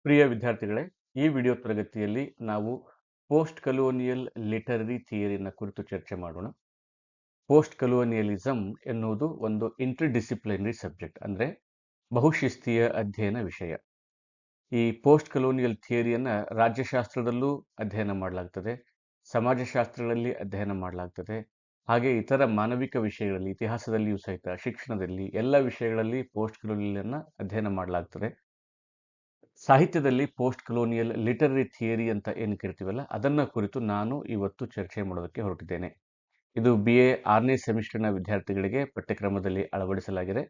ಪ್ರಿಯ ವಿದ್ಯಾರ್ಥಿಗಳೇ, ಈ ವಿಡಿಯೋ ತರಗತಿಯಲ್ಲಿ ನಾವು ಪೋಸ್ಟ್ ಕಲೋನಿಯಲ್ ಲಿಟರರಿ ಥಿಯರಿನ ಕುರಿತು ಚರ್ಚೆ ಮಾಡೋಣ. ಪೋಸ್ಟ್ ಕಲೋನಿಯಲಿಸಂ ಎನ್ನುವುದು ಒಂದು ಇಂಟರ್ ಡಿಸಿಪ್ಲಿನರಿ ಸಬ್ಜೆಕ್ಟ್, ಅಂದರೆ ಬಹುಶಿಸ್ತೀಯ ಅಧ್ಯಯನ ವಿಷಯ. ಈ ಪೋಸ್ಟ್ ಕಲೋನಿಯಲ್ ಥಿಯರಿಯನ್ನು ರಾಜ್ಯಶಾಸ್ತ್ರದಲ್ಲೂ ಅಧ್ಯಯನ ಮಾಡಲಾಗ್ತದೆ, ಸಮಾಜಶಾಸ್ತ್ರಗಳಲ್ಲಿ ಅಧ್ಯಯನ ಮಾಡಲಾಗ್ತದೆ, ಹಾಗೆ ಇತರ ಮಾನವಿಕ ವಿಷಯಗಳಲ್ಲಿ, ಇತಿಹಾಸದಲ್ಲಿಯೂ ಸಹಿತ, ಶಿಕ್ಷಣದಲ್ಲಿ, ಎಲ್ಲ ವಿಷಯಗಳಲ್ಲಿ ಪೋಸ್ಟ್ ಕಲೋನಿಯಲನ್ನು ಅಧ್ಯಯನ ಮಾಡಲಾಗ್ತದೆ. ಸಾಹಿತ್ಯದಲ್ಲಿ ಪೋಸ್ಟ್ ಕಲೋನಿಯಲ್ ಲಿಟರರಿ ಥಿಯರಿ ಅಂತ ಏನು ಕರಿತೀವಲ್ಲ, ಅದನ್ನ ಕುರಿತು ನಾನು ಇವತ್ತು ಚರ್ಚೆ ಮಾಡೋದಕ್ಕೆ ಹೊರಟಿದ್ದೇನೆ. ಇದು BA 6ನೇ ಸೆಮಿಸ್ಟರ್ನ ವಿದ್ಯಾರ್ಥಿಗಳಿಗೆ ಪಠ್ಯಕ್ರಮದಲ್ಲಿ ಅಳವಡಿಸಲಾಗಿದೆ.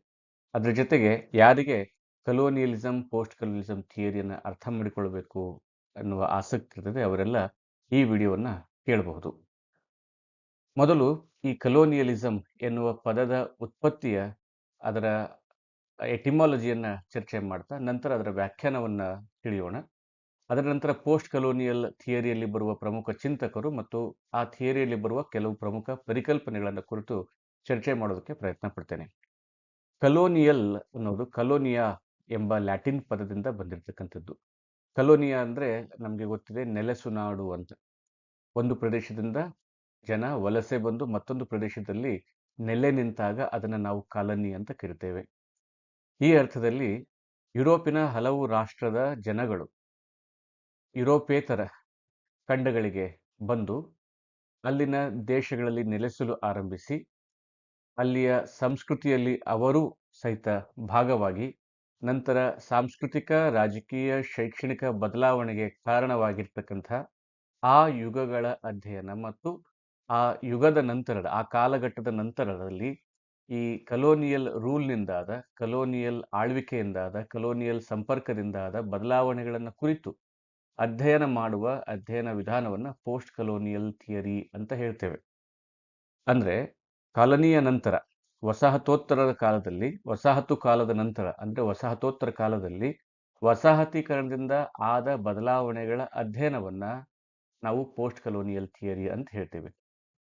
ಅದರ ಜೊತೆಗೆ ಯಾರಿಗೆ ಕಲೋನಿಯಲಿಸಂ, ಪೋಸ್ಟ್ ಕಲೋನಿಯಲಿಸಂ ಥಿಯರಿಯನ್ನು ಅರ್ಥ ಮಾಡಿಕೊಳ್ಳಬೇಕು ಅನ್ನುವ ಆಸಕ್ತಿ ಇರ್ತದೆ, ಅವರೆಲ್ಲ ಈ ವಿಡಿಯೋವನ್ನು ಕೇಳಬಹುದು. ಮೊದಲು ಈ ಕಲೋನಿಯಲಿಸಂ ಎನ್ನುವ ಪದದ ಉತ್ಪತ್ತಿಯ, ಅದರ ಎಟಿಮಾಲಜಿಯನ್ನು ಚರ್ಚೆ ಮಾಡ್ತಾ ನಂತರ ಅದರ ವ್ಯಾಖ್ಯಾನವನ್ನು ತಿಳಿಯೋಣ. ಅದರ ನಂತರ ಪೋಸ್ಟ್ ಕಲೋನಿಯಲ್ ಥಿಯರಿಯಲ್ಲಿ ಬರುವ ಪ್ರಮುಖ ಚಿಂತಕರು ಮತ್ತು ಆ ಥಿಯರಿಯಲ್ಲಿ ಬರುವ ಕೆಲವು ಪ್ರಮುಖ ಪರಿಕಲ್ಪನೆಗಳನ್ನು ಕುರಿತು ಚರ್ಚೆ ಮಾಡೋದಕ್ಕೆ ಪ್ರಯತ್ನ ಪಡ್ತೇನೆ. ಕಲೋನಿಯಲ್ ಅನ್ನೋದು ಕಲೋನಿಯಾ ಎಂಬ ಲ್ಯಾಟಿನ್ ಪದದಿಂದ ಬಂದಿರತಕ್ಕಂಥದ್ದು. ಕಲೋನಿಯಾ ಅಂದರೆ ನಮಗೆ ಗೊತ್ತಿದೆ, ನೆಲೆಸುನಾಡು ಅಂತ. ಒಂದು ಪ್ರದೇಶದಿಂದ ಜನ ವಲಸೆ ಬಂದು ಮತ್ತೊಂದು ಪ್ರದೇಶದಲ್ಲಿ ನೆಲೆ ನಿಂತಾಗ ಅದನ್ನು ನಾವು ಕಾಲನಿ ಅಂತ ಕರಿತೇವೆ. ಈ ಅರ್ಥದಲ್ಲಿ ಯುರೋಪಿನ ಹಲವು ರಾಷ್ಟ್ರದ ಜನಗಳು ಯುರೋಪೇತರ ಖಂಡಗಳಿಗೆ ಬಂದು ಅಲ್ಲಿನ ದೇಶಗಳಲ್ಲಿ ನೆಲೆಸಲು ಆರಂಭಿಸಿ, ಅಲ್ಲಿಯ ಸಂಸ್ಕೃತಿಯಲ್ಲಿ ಅವರು ಸಹಿತ ಭಾಗವಾಗಿ, ನಂತರ ಸಾಂಸ್ಕೃತಿಕ, ರಾಜಕೀಯ, ಶೈಕ್ಷಣಿಕ ಬದಲಾವಣೆಗೆ ಕಾರಣವಾಗಿರ್ತಕ್ಕಂಥ ಆ ಯುಗಗಳ ಅಧ್ಯಯನ ಮತ್ತು ಆ ಯುಗದ ನಂತರದ, ಆ ಕಾಲಘಟ್ಟದ ನಂತರದಲ್ಲಿ ಈ ಕಲೋನಿಯಲ್ ರೂಲ್ನಿಂದಾದ, ಕಲೋನಿಯಲ್ ಆಳ್ವಿಕೆಯಿಂದಾದ, ಕಲೋನಿಯಲ್ ಸಂಪರ್ಕದಿಂದಾದ ಬದಲಾವಣೆಗಳನ್ನು ಕುರಿತು ಅಧ್ಯಯನ ಮಾಡುವ ಅಧ್ಯಯನ ವಿಧಾನವನ್ನು ಪೋಸ್ಟ್ ಕಲೋನಿಯಲ್ ಥಿಯರಿ ಅಂತ ಹೇಳ್ತೇವೆ. ಅಂದರೆ ಕಾಲನಿಯ ನಂತರ, ವಸಾಹತೋತ್ತರದ ಕಾಲದಲ್ಲಿ, ವಸಾಹತು ಕಾಲದ ನಂತರ ಅಂದರೆ ವಸಾಹತೋತ್ತರ ಕಾಲದಲ್ಲಿ ವಸಾಹತೀಕರಣದಿಂದ ಆದ ಬದಲಾವಣೆಗಳ ಅಧ್ಯಯನವನ್ನು ನಾವು ಪೋಸ್ಟ್ ಕಲೋನಿಯಲ್ ಥಿಯರಿ ಅಂತ ಹೇಳ್ತೇವೆ.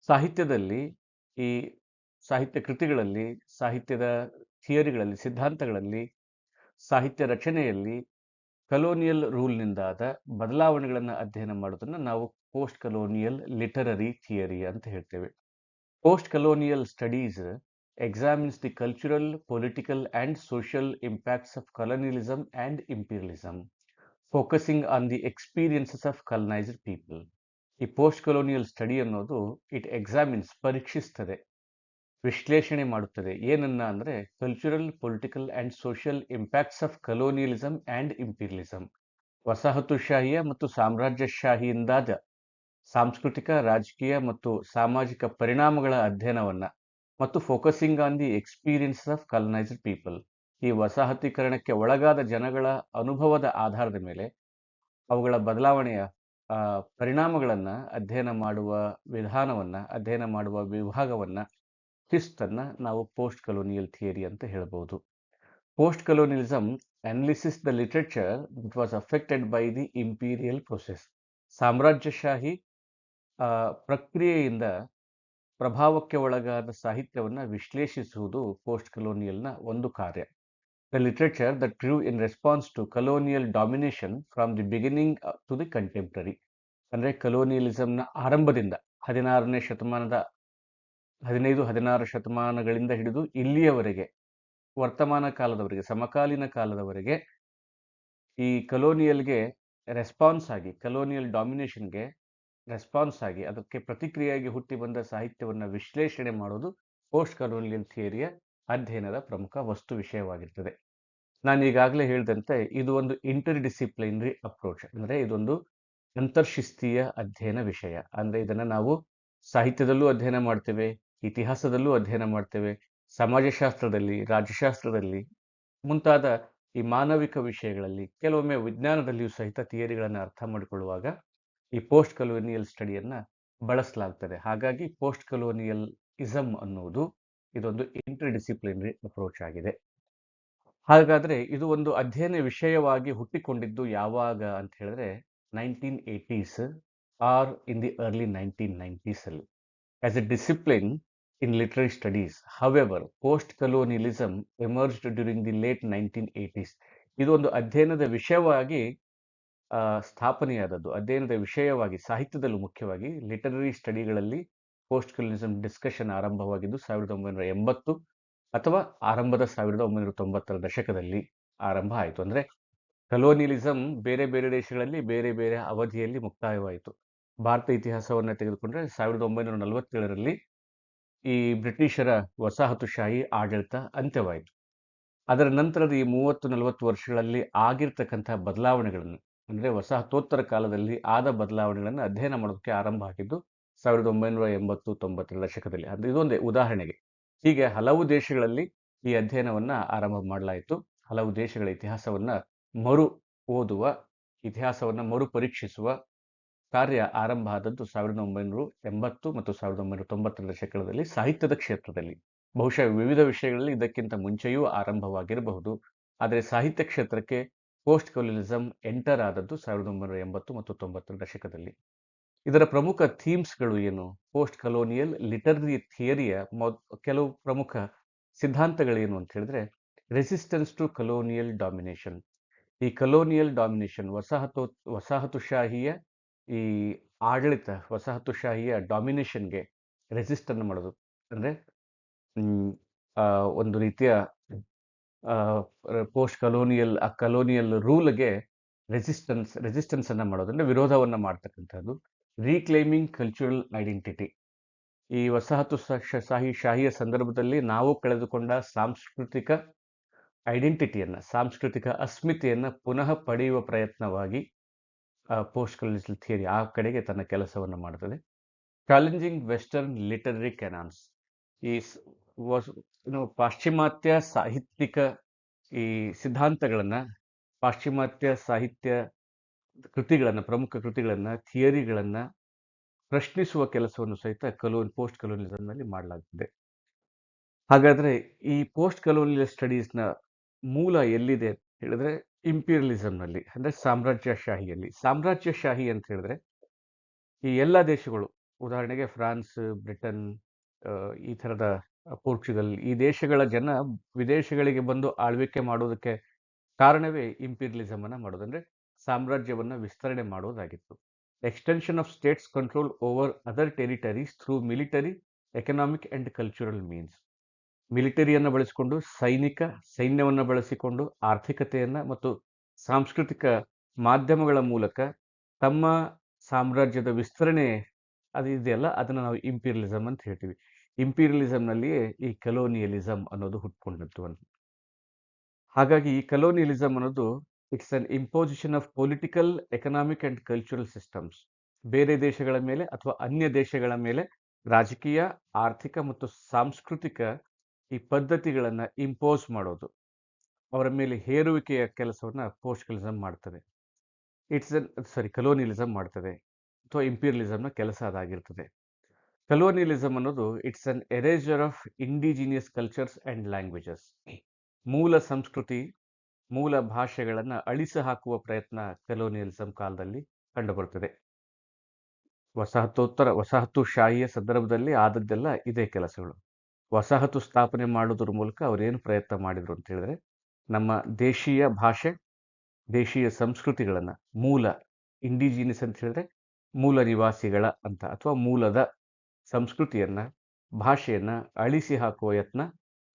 ಸಾಹಿತ್ಯದಲ್ಲಿ, ಈ ಸಾಹಿತ್ಯ ಕೃತಿಗಳಲ್ಲಿ, ಸಾಹಿತ್ಯದ ಥಿಯರಿಗಳಲ್ಲಿ, ಸಿದ್ಧಾಂತಗಳಲ್ಲಿ, ಸಾಹಿತ್ಯ ರಚನೆಯಲ್ಲಿ ಕಲೋನಿಯಲ್ ರೂಲ್ನಿಂದಾದ ಬದಲಾವಣೆಗಳನ್ನು ಅಧ್ಯಯನ ಮಾಡೋದನ್ನು ನಾವು ಪೋಸ್ಟ್ ಕಲೋನಿಯಲ್ ಲಿಟರರಿ ಥಿಯರಿ ಅಂತ ಹೇಳ್ತೇವೆ. Post colonial studies examines the cultural, political and social impacts of colonialism and imperialism, focusing on the experiences of colonized people. ಈ ಪೋಸ್ಟ್ ಕಲೋನಿಯಲ್ ಸ್ಟಡಿ ಅನ್ನೋದು ಇಟ್ ಎಕ್ಸಾಮಿನ್ಸ್, ಪರೀಕ್ಷಿಸ್ತದೆ, ವಿಶ್ಲೇಷಣೆ ಮಾಡುತ್ತದೆ. ಏನನ್ನ ಅಂದರೆ cultural, political and social impacts of colonialism and imperialism, ವಸಾಹತುಶಾಹಿಯ ಮತ್ತು ಸಾಮ್ರಾಜ್ಯಶಾಹಿಯಿಂದಾದ ಸಾಂಸ್ಕೃತಿಕ, ರಾಜಕೀಯ ಮತ್ತು ಸಾಮಾಜಿಕ ಪರಿಣಾಮಗಳ ಅಧ್ಯಯನವನ್ನು ಮತ್ತು focusing on the experiences of colonized people, ಈ ವಸಾಹತೀಕರಣಕ್ಕೆ ಒಳಗಾದ ಜನಗಳ ಅನುಭವದ ಆಧಾರದ ಮೇಲೆ ಅವುಗಳ ಬದಲಾವಣೆಯ ಪರಿಣಾಮಗಳನ್ನು ಅಧ್ಯಯನ ಮಾಡುವ ವಿಧಾನವನ್ನು, ಅಧ್ಯಯನ ಮಾಡುವ ವಿಭಾಗವನ್ನು, ಶಿಸ್ತನ್ನು ನಾವು ಪೋಸ್ಟ್ ಕಲೋನಿಯಲ್ ಥಿಯರಿ ಅಂತ ಹೇಳ್ಬೋದು. Post colonialism analysis the literature that was affected by the imperial process. ಸಾಮ್ರಾಜ್ಯಶಾಹಿ ಪ್ರಕ್ರಿಯೆಯಿಂದ ಪ್ರಭಾವಕ್ಕೆ ಒಳಗಾದ ಸಾಹಿತ್ಯವನ್ನು ವಿಶ್ಲೇಷಿಸುವುದು ಪೋಸ್ಟ್ ಕಲೋನಿಯಲ್ನ ಒಂದು ಕಾರ್ಯ. The literature that grew in response to colonial domination from the beginning to the contemporary. ಅಂದರೆ ಕಲೋನಿಯಲಿಸಮ್ನ ಆರಂಭದಿಂದ 16ನೇ ಶತಮಾನದ 15-16 ಶತಮಾನಗಳಿಂದ ಹಿಡಿದು ಇಲ್ಲಿಯವರೆಗೆ, ವರ್ತಮಾನ ಕಾಲದವರೆಗೆ, ಸಮಕಾಲೀನ ಕಾಲದವರೆಗೆ ಈ ಕಲೋನಿಯಲ್ಗೆ ರೆಸ್ಪಾನ್ಸ್ ಆಗಿ, ಕಲೋನಿಯಲ್ ಡಾಮಿನೇಷನ್ಗೆ ರೆಸ್ಪಾನ್ಸ್ ಆಗಿ, ಅದಕ್ಕೆ ಪ್ರತಿಕ್ರಿಯೆಯಾಗಿ ಹುಟ್ಟಿ ಬಂದ ಸಾಹಿತ್ಯವನ್ನು ವಿಶ್ಲೇಷಣೆ ಮಾಡೋದು ಪೋಸ್ಟ್ ಕಲೋನಿಯಲ್ ಥಿಯರಿಯ ಅಧ್ಯಯನದ ಪ್ರಮುಖ ವಸ್ತು ವಿಷಯವಾಗಿರ್ತದೆ. ನಾನು ಈಗಾಗಲೇ ಹೇಳಿದಂತೆ ಇದು ಒಂದು ಇಂಟರ್ ಡಿಸಿಪ್ಲಿನರಿ ಅಪ್ರೋಚ್, ಅಂದರೆ ಇದೊಂದು ಅಂತರ್ಶಿಸ್ತೀಯ ಅಧ್ಯಯನ ವಿಷಯ. ಅಂದರೆ ಇದನ್ನು ನಾವು ಸಾಹಿತ್ಯದಲ್ಲೂ ಅಧ್ಯಯನ ಮಾಡ್ತೇವೆ, ಇತಿಹಾಸದಲ್ಲೂ ಅಧ್ಯಯನ ಮಾಡ್ತೇವೆ, ಸಮಾಜಶಾಸ್ತ್ರದಲ್ಲಿ, ರಾಜ್ಯಶಾಸ್ತ್ರದಲ್ಲಿ ಮುಂತಾದ ಈ ಮಾನವಿಕ ವಿಷಯಗಳಲ್ಲಿ, ಕೆಲವೊಮ್ಮೆ ವಿಜ್ಞಾನದಲ್ಲಿಯೂ ಸಹಿತ ಥಿಯರಿಗಳನ್ನು ಅರ್ಥ ಮಾಡಿಕೊಳ್ಳುವಾಗ ಈ ಪೋಸ್ಟ್ ಕಲೋನಿಯಲ್ ಸ್ಟಡಿಯನ್ನು ಬಳಸಲಾಗ್ತದೆ. ಹಾಗಾಗಿ ಪೋಸ್ಟ್ ಕಲೋನಿಯಲ್ ಇಸಮ್ ಅನ್ನುವುದು ಇದೊಂದು ಇಂಟರ್ ಡಿಸಿಪ್ಲಿನರಿ ಅಪ್ರೋಚ್ ಆಗಿದೆ. ಹಾಗಾದರೆ ಇದು ಒಂದು ಅಧ್ಯಯನ ವಿಷಯವಾಗಿ ಹುಟ್ಟಿಕೊಂಡಿದ್ದು ಯಾವಾಗ ಅಂತ ಹೇಳಿದ್ರೆ 1980s R in the early 1990s ಅಲ್ಲಿ as A discipline in literary studies. However, post-colonialism emerged during the late 1980s. ಇದು ಒಂದು ಅಧ್ಯಯನದ ವಿಷಯವಾಗಿ ಸ್ಥಾಪನೆಯಾದದ್ದು, ಅಧ್ಯಯನದ ವಿಷಯವಾಗಿ ಸಾಹಿತ್ಯದಲ್ಲೂ ಮುಖ್ಯವಾಗಿ ಲಿಟರರಿ ಸ್ಟಡಿಗಳಲ್ಲಿ ಪೋಸ್ಟ್ ಕಲೋನಿಸಂ ಡಿಸ್ಕಷನ್ ಆರಂಭವಾಗಿದ್ದು 1980 ಅಥವಾ ಆರಂಭದ 1990ರ ದಶಕದಲ್ಲಿ ಆರಂಭ ಆಯಿತು. ಅಂದರೆ ಕಲೋನಿಯಲಿಸಂ ಬೇರೆ ಬೇರೆ ದೇಶಗಳಲ್ಲಿ ಬೇರೆ ಬೇರೆ ಅವಧಿಯಲ್ಲಿ ಮುಕ್ತಾಯವಾಯಿತು. ಭಾರತ ಇತಿಹಾಸವನ್ನು ತೆಗೆದುಕೊಂಡ್ರೆ 1947ರಲ್ಲಿ ಈ ಬ್ರಿಟಿಷರ ವಸಾಹತುಶಾಹಿ ಆಡಳಿತ ಅಂತ್ಯವಾಯಿತು. ಅದರ ನಂತರದ ಈ 30-40 ವರ್ಷಗಳಲ್ಲಿ ಆಗಿರ್ತಕ್ಕಂಥ ಬದಲಾವಣೆಗಳನ್ನು, ಅಂದರೆ ವಸಾಹತೋತ್ತರ ಕಾಲದಲ್ಲಿ ಆದ ಬದಲಾವಣೆಗಳನ್ನು ಅಧ್ಯಯನ ಮಾಡೋದಕ್ಕೆ ಆರಂಭ ಆಗಿದ್ದು 1980-90ರ ದಶಕದಲ್ಲಿ. ಅದು ಇದೊಂದೇ ಉದಾಹರಣೆಗೆ. ಹೀಗೆ ಹಲವು ದೇಶಗಳಲ್ಲಿ ಈ ಅಧ್ಯಯನವನ್ನ ಆರಂಭ ಮಾಡಲಾಯಿತು. ಹಲವು ದೇಶಗಳ ಇತಿಹಾಸವನ್ನ ಮರು ಓದುವ, ಇತಿಹಾಸವನ್ನ ಮರುಪರೀಕ್ಷಿಸುವ ಕಾರ್ಯ ಆರಂಭ ಆದದ್ದು 1980 ಮತ್ತು 1990ರ ದಶಕದಲ್ಲಿ ಸಾಹಿತ್ಯದ ಕ್ಷೇತ್ರದಲ್ಲಿ. ಬಹುಶಃ ವಿವಿಧ ವಿಷಯಗಳಲ್ಲಿ ಇದಕ್ಕಿಂತ ಮುಂಚೆಯೂ ಆರಂಭವಾಗಿರಬಹುದು. ಆದರೆ ಸಾಹಿತ್ಯ ಕ್ಷೇತ್ರಕ್ಕೆ ಪೋಸ್ಟ್ ಕೊಲೋನಿಯಲಿಸಂ ಎಂಟರ್ ಆದದ್ದು 1980 ಮತ್ತು 90ರ ದಶಕದಲ್ಲಿ. ಇದರ ಪ್ರಮುಖ ಥೀಮ್ಸ್ಗಳು ಏನು? ಪೋಸ್ಟ್ ಕಲೋನಿಯಲ್ ಲಿಟರರಿ ಥಿಯರಿಯ ಕೆಲವು ಪ್ರಮುಖ ಸಿದ್ಧಾಂತಗಳೇನು ಅಂತ ಹೇಳಿದ್ರೆ, ರೆಸಿಸ್ಟೆನ್ಸ್ ಟು ಕಲೋನಿಯಲ್ ಡಾಮಿನೇಷನ್. ಈ ಕಲೋನಿಯಲ್ ಡಾಮಿನೇಷನ್, ವಸಾಹತುಶಾಹಿಯ ಈ ಆಡಳಿತ, ವಸಾಹತುಶಾಹಿಯ ಡಾಮಿನೇಷನ್ಗೆ ರೆಸಿಸ್ಟ್ ಅನ್ನು ಮಾಡೋದು. ಅಂದ್ರೆ ಒಂದು ರೀತಿಯ ಪೋಸ್ಟ್ ಕಲೋನಿಯಲ್ ರೂಲ್ಗೆ ರೆಸಿಸ್ಟೆನ್ಸ್ ಅನ್ನ ಮಾಡೋದು, ಅಂದ್ರೆ ವಿರೋಧವನ್ನ ಮಾಡ್ತಕ್ಕಂಥದ್ದು. ರೀಕ್ಲೈಮಿಂಗ್ ಕಲ್ಚರಲ್ ಐಡೆಂಟಿಟಿ. ಈ ಶಾಹಿಯ ಸಂದರ್ಭದಲ್ಲಿ ನಾವು ಕಳೆದುಕೊಂಡ ಸಾಂಸ್ಕೃತಿಕ ಐಡೆಂಟಿಟಿಯನ್ನ, ಸಾಂಸ್ಕೃತಿಕ ಅಸ್ಮಿತೆಯನ್ನ ಪುನಃ ಪಡೆಯುವ ಪ್ರಯತ್ನವಾಗಿ ಪೋಸ್ಟ್ ಕಲೋನಿಯಲ್ ಥಿಯರಿ ಆ ಕಡೆಗೆ ತನ್ನ ಕೆಲಸವನ್ನು ಮಾಡುತ್ತದೆ. Challenging western literary canons. ಈ ಪಾಶ್ಚಿಮಾತ್ಯ ಸಾಹಿತ್ಯಿಕ ಈ ಸಿದ್ಧಾಂತಗಳನ್ನ, ಪಾಶ್ಚಿಮಾತ್ಯ ಸಾಹಿತ್ಯ ಕೃತಿಗಳನ್ನ, ಪ್ರಮುಖ ಕೃತಿಗಳನ್ನ, ಥಿಯರಿಗಳನ್ನ ಪ್ರಶ್ನಿಸುವ ಕೆಲಸವನ್ನು ಸಹಿತ ಪೋಸ್ಟ್ ಕಲೋನಿಯಲಿಸಂನಲ್ಲಿ ಮಾಡಲಾಗುತ್ತದೆ. ಹಾಗಾದ್ರೆ ಈ ಪೋಸ್ಟ್ ಕಲೋನಿಯಲ್ ಸ್ಟಡೀಸ್ನ ಮೂಲ ಎಲ್ಲಿದೆ ಅಂತ ಹೇಳಿದ್ರೆ, ಇಂಪೀರಿಯಲಿಸಂನಲ್ಲಿ, ಅಂದ್ರೆ ಸಾಮ್ರಾಜ್ಯಶಾಹಿಯಲ್ಲಿ. ಸಾಮ್ರಾಜ್ಯಶಾಹಿ ಅಂತ ಹೇಳಿದ್ರೆ ಈ ಎಲ್ಲ ದೇಶಗಳು, ಉದಾಹರಣೆಗೆ ಫ್ರಾನ್ಸ್, ಬ್ರಿಟನ್, ಈ ಥರದ ಪೋರ್ಚುಗಲ್, ಈ ದೇಶಗಳ ಜನ ವಿದೇಶಗಳಿಗೆ ಬಂದು ಆಳ್ವಿಕೆ ಮಾಡೋದಕ್ಕೆ ಕಾರಣವೇ ಇಂಪೀರಿಯಲಿಸಮ್ ಅನ್ನ ಮಾಡೋದು, ಅಂದ್ರೆ ಸಾಮ್ರಾಜ್ಯವನ್ನ ವಿಸ್ತರಣೆ ಮಾಡೋದಾಗಿತ್ತು. Extension of states control over other territories through military, economic and cultural means. ಮಿಲಿಟರಿಯನ್ನು ಬಳಸಿಕೊಂಡು, ಸೈನ್ಯವನ್ನು ಬಳಸಿಕೊಂಡು, ಆರ್ಥಿಕತೆಯನ್ನ ಮತ್ತು ಸಾಂಸ್ಕೃತಿಕ ಮಾಧ್ಯಮಗಳ ಮೂಲಕ ತಮ್ಮ ಸಾಮ್ರಾಜ್ಯದ ವಿಸ್ತರಣೆ ಅದು ಇದೆಯಲ್ಲ, ಅದನ್ನು ನಾವು ಇಂಪೀರಿಯಲಿಸಮ್ ಅಂತ ಹೇಳ್ತೀವಿ. ಇಂಪೀರಿಯಲಿಸಂನಲ್ಲಿಯೇ ಈ ಕಲೋನಿಯಲಿಸಂ ಅನ್ನೋದು ಹುಟ್ಕೊಂಡದ್ದು ಅಂತ. ಹಾಗಾಗಿ ಈ ಕಲೋನಿಯಲಿಸಂ ಅನ್ನೋದು it's an imposition of political, economic and cultural systems. ಬೇರೆ ದೇಶಗಳ ಮೇಲೆ ಅಥವಾ ಅನ್ಯ ದೇಶಗಳ ಮೇಲೆ ರಾಜಕೀಯ, ಆರ್ಥಿಕ ಮತ್ತು ಸಾಂಸ್ಕೃತಿಕ ಈ ಪದ್ಧತಿಗಳನ್ನ ಇಂಪೋಸ್ ಮಾಡೋದು, ಅವರ ಮೇಲೆ ಹೇರುವಿಕೆಯ ಕೆಲಸವನ್ನ ಪೋಸ್ಟ್ ಕಲೋನಿಯಲಿಸಂ ಮಾಡ್ತದೆ. ಕಲೋನಿಯಲಿಸಂ ಮಾಡ್ತದೆ, ಅಥವಾ ಇಂಪೀರಿಯಲಿಸಂನ ಕೆಲಸ ಅದಾಗಿರ್ತದೆ. ಕಲೋನಿಯಲಿಸಂ ಅನ್ನೋದು it's an eraser of indigenous cultures and languages. ಮೂಲ ಸಂಸ್ಕೃತಿ, ಮೂಲ ಭಾಷೆಗಳನ್ನ ಅಳಿಸಿ ಹಾಕುವ ಪ್ರಯತ್ನ ಕಲೋನಿಯಲಿಸಂ ಕಾಲದಲ್ಲಿ ಕಂಡುಬರುತ್ತದೆ. ವಸಾಹತುಶಾಹಿಯ ಸಂದರ್ಭದಲ್ಲಿ ಆದದ್ದೆಲ್ಲ ಇದೇ ಕೆಲಸಗಳು. ವಸಾಹತು ಸ್ಥಾಪನೆ ಮಾಡೋದ್ರ ಮೂಲಕ ಅವ್ರೇನು ಪ್ರಯತ್ನ ಮಾಡಿದ್ರು ಅಂತ ಹೇಳಿದ್ರೆ, ನಮ್ಮ ದೇಶೀಯ ಭಾಷೆ, ದೇಶೀಯ ಸಂಸ್ಕೃತಿಗಳನ್ನ, ಮೂಲ ಇಂಡಿಜಿನಿಯಸ್ ಅಂತ ಹೇಳಿದ್ರೆ ಮೂಲ ನಿವಾಸಿಗಳ ಅಂತ, ಅಥವಾ ಮೂಲದ ಸಂಸ್ಕೃತಿಯನ್ನ, ಭಾಷೆಯನ್ನ ಅಳಿಸಿ ಹಾಕುವ ಯತ್ನ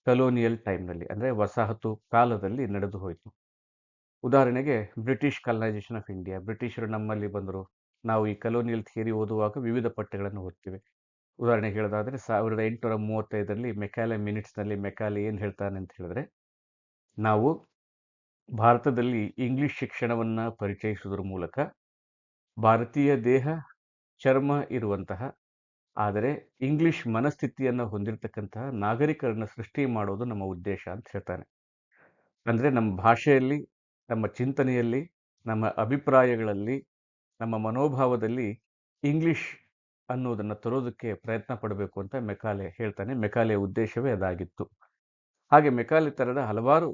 ಕಲೋನಿಯಲ್ ಟೈಮ್ನಲ್ಲಿ, ಅಂದ್ರೆ ವಸಾಹತು ಕಾಲದಲ್ಲಿ ನಡೆದು ಹೋಯಿತು. ಉದಾಹರಣೆಗೆ ಬ್ರಿಟಿಷ್ ಕಲನೈಸೇಷನ್ ಆಫ್ ಇಂಡಿಯಾ. ಬ್ರಿಟಿಷರು ನಮ್ಮಲ್ಲಿ ಬಂದರು. ನಾವು ಈ ಕಲೋನಿಯಲ್ ಥಿಯರಿ ಓದುವಾಗ ವಿವಿಧ ಪಠ್ಯಗಳನ್ನು ಓದ್ತೀವಿ. ಉದಾಹರಣೆಗೆ ಹೇಳೋದಾದ್ರೆ 1835ರಲ್ಲಿ ಮೆಕಾಲೆ ಮಿನಿಟ್ಸ್ನಲ್ಲಿ ಮೆಕಾಲೆ ಏನು ಹೇಳ್ತಾನೆ ಅಂತ ಹೇಳಿದ್ರೆ, ನಾವು ಭಾರತದಲ್ಲಿ ಇಂಗ್ಲಿಷ್ ಶಿಕ್ಷಣವನ್ನ ಪರಿಚಯಿಸುವುದರ ಮೂಲಕ ಭಾರತೀಯ ದೇಹ, ಚರ್ಮ ಇರುವಂತಹ, ಆದರೆ ಇಂಗ್ಲಿಷ್ ಮನಸ್ಥಿತಿಯನ್ನು ಹೊಂದಿರತಕ್ಕಂತಹ ನಾಗರಿಕರನ್ನ ಸೃಷ್ಟಿ ಮಾಡೋದು ನಮ್ಮ ಉದ್ದೇಶ ಅಂತ ಹೇಳ್ತಾನೆ. ಅಂದ್ರೆ ನಮ್ಮ ಭಾಷೆಯಲ್ಲಿ, ನಮ್ಮ ಚಿಂತನೆಯಲ್ಲಿ, ನಮ್ಮ ಅಭಿಪ್ರಾಯಗಳಲ್ಲಿ, ನಮ್ಮ ಮನೋಭಾವದಲ್ಲಿ ಇಂಗ್ಲಿಷ್ ಅನ್ನೋದನ್ನ ತರೋದಕ್ಕೆ ಪ್ರಯತ್ನ ಪಡಬೇಕು ಅಂತ ಮೆಕಾಲೆ ಹೇಳ್ತಾನೆ. ಮೆಕಾಲೆಯ ಉದ್ದೇಶವೇ ಅದಾಗಿತ್ತು. ಹಾಗೆ ಮೆಕಾಲೆ ತರದ ಹಲವಾರು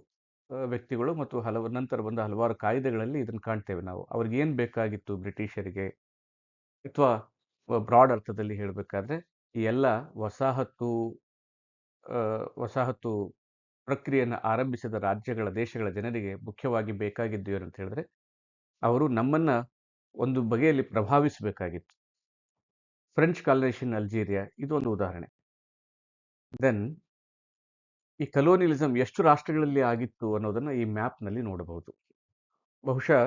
ವ್ಯಕ್ತಿಗಳು ಮತ್ತು ನಂತರ ಬಂದ ಹಲವಾರು ಕಾಯ್ದೆಗಳಲ್ಲಿ ಇದನ್ನು ಕಾಣ್ತೇವೆ ನಾವು. ಅವ್ರಿಗೆ ಏನ್ ಬೇಕಾಗಿತ್ತು ಬ್ರಿಟಿಷರಿಗೆ, ಅಥವಾ ಬ್ರಾಡ್ ಅರ್ಥದಲ್ಲಿ ಹೇಳಬೇಕಾದ್ರೆ ಈ ಎಲ್ಲ ವಸಾಹತು ಪ್ರಕ್ರಿಯೆಯನ್ನು ಆರಂಭಿಸಿದ ರಾಜ್ಯಗಳ, ದೇಶಗಳ ಜನರಿಗೆ ಮುಖ್ಯವಾಗಿ ಬೇಕಾಗಿದ್ದು ಏನು ಅಂತ ಹೇಳಿದ್ರೆ, ಅವರು ನಮ್ಮನ್ನ ಒಂದು ಬಗೆಯಲ್ಲಿ ಪ್ರಭಾವಿಸಬೇಕಾಗಿತ್ತು. ಫ್ರೆಂಚ್ ಕಾಲನೈಸೇಷನ್ ಅಲ್ಜೀರಿಯಾ ಇದು ಒಂದು ಉದಾಹರಣೆ. ದೆನ್ ಈ ಕಲೋನಿಯಲಿಸಂ ಎಷ್ಟು ರಾಷ್ಟ್ರಗಳಲ್ಲಿ ಆಗಿತ್ತು ಅನ್ನೋದನ್ನ ಈ ಮ್ಯಾಪ್ನಲ್ಲಿ ನೋಡಬಹುದು. ಬಹುಶಃ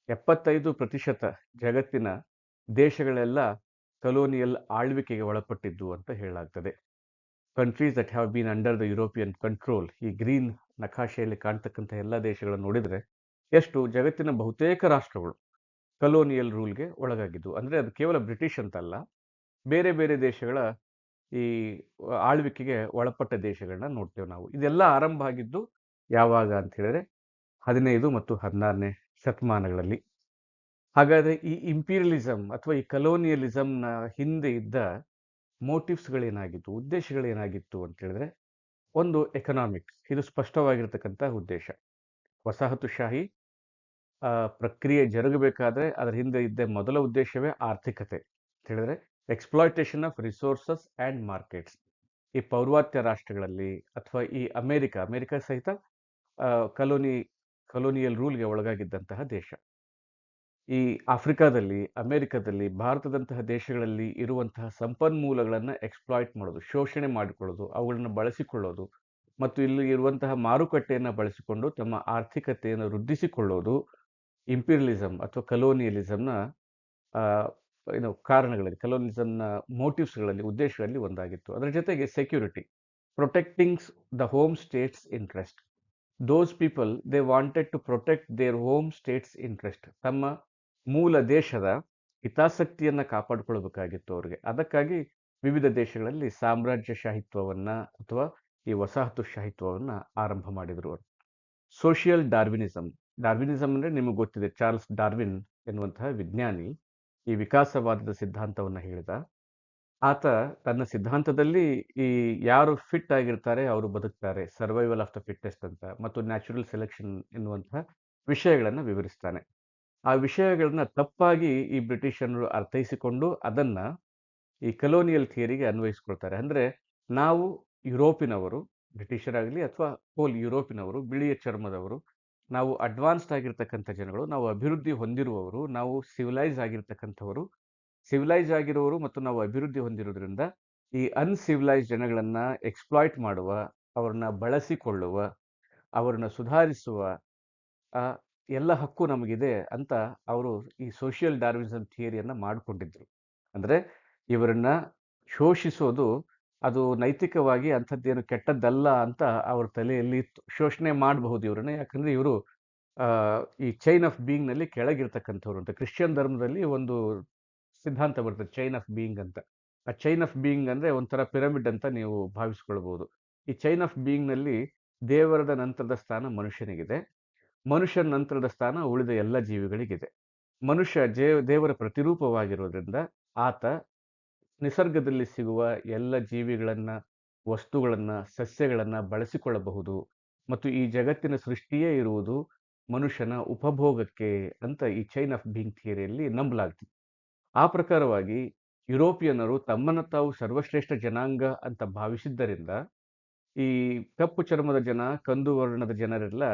75% ಜಗತ್ತಿನ ದೇಶಗಳೆಲ್ಲ ಕಲೋನಿಯಲ್ ಆಳ್ವಿಕೆಗೆ ಒಳಪಟ್ಟಿದ್ದು ಅಂತ ಹೇಳಲಾಗ್ತದೆ. Countries that have been under the European control, ಈ ಗ್ರೀನ್ ನಕಾಶೆಯಲ್ಲಿ ಕಾಣ್ತಕ್ಕಂಥ ಎಲ್ಲ ದೇಶಗಳನ್ನು ನೋಡಿದರೆ ಎಷ್ಟು ಜಗತ್ತಿನ ಬಹುತೇಕ ರಾಷ್ಟ್ರಗಳು ಕಲೋನಿಯಲ್ ರೂಲ್ಗೆ ಒಳಗಾಗಿದ್ದು. ಅಂದರೆ ಅದು ಕೇವಲ ಬ್ರಿಟಿಷ್ ಅಂತಲ್ಲ, ಬೇರೆ ಬೇರೆ ದೇಶಗಳ ಈ ಆಳ್ವಿಕೆಗೆ ಒಳಪಟ್ಟ ದೇಶಗಳನ್ನ ನೋಡ್ತೇವೆ ನಾವು. ಇದೆಲ್ಲ ಆರಂಭ ಆಗಿದ್ದು ಯಾವಾಗ ಅಂತ ಹೇಳಿದ್ರೆ 15 ಮತ್ತು 16ನೇ ಶತಮಾನಗಳಲ್ಲಿ. ಹಾಗಾದ್ರೆ ಈ ಇಂಪೀರಿಯಲಿಸಂ ಅಥವಾ ಈ ಕಲೋನಿಯಲಿಸಂನ ಹಿಂದೆ ಇದ್ದ ಮೋಟಿವ್ಸ್ಗಳೇನಾಗಿತ್ತು, ಉದ್ದೇಶಗಳೇನಾಗಿತ್ತು ಅಂತ ಹೇಳಿದ್ರೆ, ಒಂದು ಎಕನಾಮಿಕ್, ಇದು ಸ್ಪಷ್ಟವಾಗಿರ್ತಕ್ಕಂಥ ಉದ್ದೇಶ. ವಸಾಹತುಶಾಹಿ ಪ್ರಕ್ರಿಯೆ ಜರುಗಬೇಕಾದ್ರೆ ಅದರ ಹಿಂದೆ ಇದ್ದ ಮೊದಲ ಉದ್ದೇಶವೇ ಆರ್ಥಿಕತೆ ಅಂತ ಹೇಳಿದ್ರೆ exploitation of resources and markets. ಈ ಪೌರ್ವಾತ್ಯ ರಾಷ್ಟ್ರಗಳಲ್ಲಿ ಅಥವಾ ಈ ಅಮೆರಿಕ ಸಹಿತ ಕಲೋನಿಯಲ್ ರೂಲ್ಗೆ ಒಳಗಾಗಿದ್ದಂತಹ ದೇಶ. ಈ ಆಫ್ರಿಕಾದಲ್ಲಿ, ಅಮೆರಿಕದಲ್ಲಿ, ಭಾರತದಂತಹ ದೇಶಗಳಲ್ಲಿ ಇರುವಂತಹ ಸಂಪನ್ಮೂಲಗಳನ್ನು ಎಕ್ಸ್ಪ್ಲಾಯ್ಟ್ ಮಾಡೋದು, ಶೋಷಣೆ ಮಾಡಿಕೊಳ್ಳೋದು, ಅವುಗಳನ್ನು ಬಳಸಿಕೊಳ್ಳೋದು ಮತ್ತು ಇಲ್ಲಿ ಇರುವಂತಹ ಮಾರುಕಟ್ಟೆಯನ್ನು ಬಳಸಿಕೊಂಡು ತಮ್ಮ ಆರ್ಥಿಕತೆಯನ್ನು ವೃದ್ಧಿಸಿಕೊಳ್ಳೋದು ಇಂಪೀರಿಯಲಿಸಂ ಅಥವಾ ಕಲೋನಿಯಲಿಸಂನ ಕಾರಣಗಳಲ್ಲಿ, ಕಲೋನಿಯಲಿಸಂನ ಮೋಟಿವ್ಸ್ಗಳಲ್ಲಿ, ಉದ್ದೇಶಗಳಲ್ಲಿ ಒಂದಾಗಿತ್ತು. ಅದರ ಜೊತೆಗೆ security, protecting the home state's interest. Those people they wanted to protect their home state's interest. ತಮ್ಮ ಮೂಲ ದೇಶದ ಹಿತಾಸಕ್ತಿಯನ್ನು ಕಾಪಾಡಿಕೊಳ್ಬೇಕಾಗಿತ್ತು ಅವರಿಗೆ. ಅದಕ್ಕಾಗಿ ವಿವಿಧ ದೇಶಗಳಲ್ಲಿ ಸಾಮ್ರಾಜ್ಯಶಾಹಿತ್ವವನ್ನು ಅಥವಾ ಈ ವಸಾಹತುಶಾಹಿತ್ವವನ್ನು ಆರಂಭ ಮಾಡಿದರು. Social Darwinism. ಡಾರ್ವಿನಿಸಂ ಅಂದರೆ ನಿಮಗೆ ಗೊತ್ತಿದೆ, ಚಾರ್ಲ್ಸ್ ಡಾರ್ವಿನ್ ಎನ್ನುವಂತಹ ವಿಜ್ಞಾನಿ ಈ ವಿಕಾಸವಾದದ ಸಿದ್ಧಾಂತವನ್ನು ಹೇಳಿದ. ಆತ ತನ್ನ ಸಿದ್ಧಾಂತದಲ್ಲಿ ಈ ಯಾರು ಫಿಟ್ ಆಗಿರ್ತಾರೆ ಅವರು ಬದುಕ್ತಾರೆ, ಸರ್ವೈವಲ್ ಆಫ್ ದ ಫಿಟ್ಟೆಸ್ಟ್ ಅಂತ, ಮತ್ತು ನ್ಯಾಚುರಲ್ ಸೆಲೆಕ್ಷನ್ ಎನ್ನುವಂತಹ ವಿಷಯಗಳನ್ನು ವಿವರಿಸ್ತಾನೆ. ಆ ವಿಷಯಗಳನ್ನ ತಪ್ಪಾಗಿ ಈ ಬ್ರಿಟಿಷರು ಅರ್ಥೈಸಿಕೊಂಡು ಅದನ್ನ ಈ ಕಲೋನಿಯಲ್ ಥಿಯರಿಗೆ ಅನ್ವಯಿಸ್ಕೊಳ್ತಾರೆ. ಅಂದ್ರೆ ನಾವು ಯುರೋಪಿನವರು, ಬ್ರಿಟಿಷರಾಗಲಿ ಅಥವಾ ಹೋಲ್ ಯುರೋಪಿನವರು, ಬಿಳಿಯ ಚರ್ಮದವರು, ನಾವು ಅಡ್ವಾನ್ಸ್ಡ್ ಆಗಿರ್ತಕ್ಕಂಥ ಜನಗಳು, ನಾವು ಅಭಿವೃದ್ಧಿ ಹೊಂದಿರುವವರು, ನಾವು ಸಿವಿಲೈಸ್ ಆಗಿರ್ತಕ್ಕಂಥವರು, ಸಿವಿಲೈಸ್ ಆಗಿರುವವರು ಮತ್ತು ನಾವು ಅಭಿವೃದ್ಧಿ ಹೊಂದಿರೋದ್ರಿಂದ ಈ ಅನ್ಸಿವಿಲೈಸ್ ಜನಗಳನ್ನ ಎಕ್ಸ್ಪ್ಲಾಯ್ಟ್ ಮಾಡುವ, ಅವ್ರನ್ನ ಬಳಸಿಕೊಳ್ಳುವ, ಅವರನ್ನ ಸುಧಾರಿಸುವ ಎಲ್ಲ ಹಕ್ಕು ನಮಗಿದೆ ಅಂತ ಅವರು ಈ ಸೋಷಿಯಲ್ ಡಾರ್ವಿನಿಸಂ ಥಿಯರಿಯನ್ನ ಮಾಡಿಕೊಂಡಿದ್ರು. ಅಂದ್ರೆ ಇವರನ್ನ ಶೋಷಿಸೋದು ಅದು ನೈತಿಕವಾಗಿ ಅಂಥದ್ದೇನು ಕೆಟ್ಟದ್ದಲ್ಲ ಅಂತ ಅವ್ರ ತಲೆಯಲ್ಲಿ ಇತ್ತು. ಶೋಷಣೆ ಮಾಡಬಹುದು ಇವರನ್ನ, ಯಾಕಂದ್ರೆ ಇವರು ಈ ಚೈನ್ ಆಫ್ ಬೀಯಿಂಗ್ ನಲ್ಲಿ ಕೆಳಗಿರ್ತಕ್ಕಂಥವ್ರು ಅಂತ. ಕ್ರಿಶ್ಚಿಯನ್ ಧರ್ಮದಲ್ಲಿ ಒಂದು ಸಿದ್ಧಾಂತ ಬರ್ತದೆ, ಚೈನ್ ಆಫ್ ಬೀಯಿಂಗ್ ಅಂತ. ಆ ಚೈನ್ ಆಫ್ ಬೀಯಿಂಗ್ ಅಂದ್ರೆ ಒಂಥರ ಪಿರಮಿಡ್ ಅಂತ ನೀವು ಭಾವಿಸ್ಕೊಳ್ಬಹುದು. ಈ ಚೈನ್ ಆಫ್ ಬೀಯಿಂಗ್ ನಲ್ಲಿ ದೇವರದ ನಂತರದ ಸ್ಥಾನ ಮನುಷ್ಯನಿಗಿದೆ, ಮನುಷ್ಯನ ನಂತರದ ಸ್ಥಾನ ಉಳಿದ ಎಲ್ಲ ಜೀವಿಗಳಿಗಿದೆ. ಮನುಷ್ಯ ದೇವರ ಪ್ರತಿರೂಪವಾಗಿರೋದ್ರಿಂದ ಆತ ನಿಸರ್ಗದಲ್ಲಿ ಸಿಗುವ ಎಲ್ಲ ಜೀವಿಗಳನ್ನ, ವಸ್ತುಗಳನ್ನ, ಸಸ್ಯಗಳನ್ನ ಬಳಸಿಕೊಳ್ಳಬಹುದು ಮತ್ತು ಈ ಜಗತ್ತಿನ ಸೃಷ್ಟಿಯೇ ಇರುವುದು ಮನುಷ್ಯನ ಉಪಭೋಗಕ್ಕೆ ಅಂತ ಈ ಚೈನ್ ಆಫ್ ಬೀಯಿಂಗ್ ಥಿಯರಿಯಲ್ಲಿ ನಂಬಲಾಗ್ತಿತ್ತು. ಆ ಪ್ರಕಾರವಾಗಿ ಯುರೋಪಿಯನ್ನರು ತಮ್ಮನ್ನು ತಾವು ಸರ್ವಶ್ರೇಷ್ಠ ಜನಾಂಗ ಅಂತ ಭಾವಿಸಿದ್ದರಿಂದ ಈ ಕಪ್ಪು ಚರ್ಮದ ಜನ, ಕಂದು ವರ್ಣದ ಜನರೆಲ್ಲ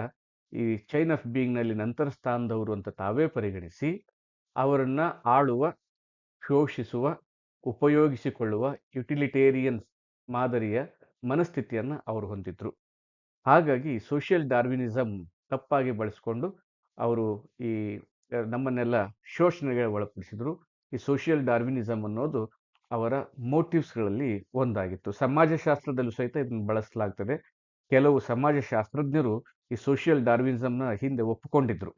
ಈ ಚೈನ್ ಆಫ್ ಬೀಯಿಂಗ್ ನಲ್ಲಿ ನಂತರ ಸ್ಥಾನದವರು ಅಂತ ತಾವೇ ಪರಿಗಣಿಸಿ ಅವರನ್ನ ಆಳುವ, ಶೋಷಿಸುವ, ಉಪಯೋಗಿಸಿಕೊಳ್ಳುವ ಯುಟಿಲಿಟೇರಿಯನ್ ಮಾದರಿಯ ಮನಸ್ಥಿತಿಯನ್ನ ಅವರು ಹೊಂದಿದ್ರು. ಹಾಗಾಗಿ ಸೋಷಿಯಲ್ ಡಾರ್ವಿನಿಸಂ ತಪ್ಪಾಗಿ ಬಳಸಿಕೊಂಡು ಅವರು ಈ ನಮ್ಮನ್ನೆಲ್ಲ ಶೋಷಣೆಗೆ ಒಳಪಡಿಸಿದ್ರು. ಈ ಸೋಷಿಯಲ್ ಡಾರ್ವಿನಿಸಂ ಅನ್ನೋದು ಅವರ ಮೋಟಿವ್ಸ್ಗಳಲ್ಲಿ ಒಂದಾಗಿತ್ತು. ಸಮಾಜಶಾಸ್ತ್ರದಲ್ಲೂ ಸಹಿತ ಇದನ್ನು ಬಳಸಲಾಗ್ತದೆ. ಕೆಲವು ಸಮಾಜಶಾಸ್ತ್ರಜ್ಞರು ಈ ಸೋಷಿಯಲ್ ಡಾರ್ವಿನಿಸಂನ ಹಿಂದೆ ಒಪ್ಪಿಕೊಂಡಿದ್ರು.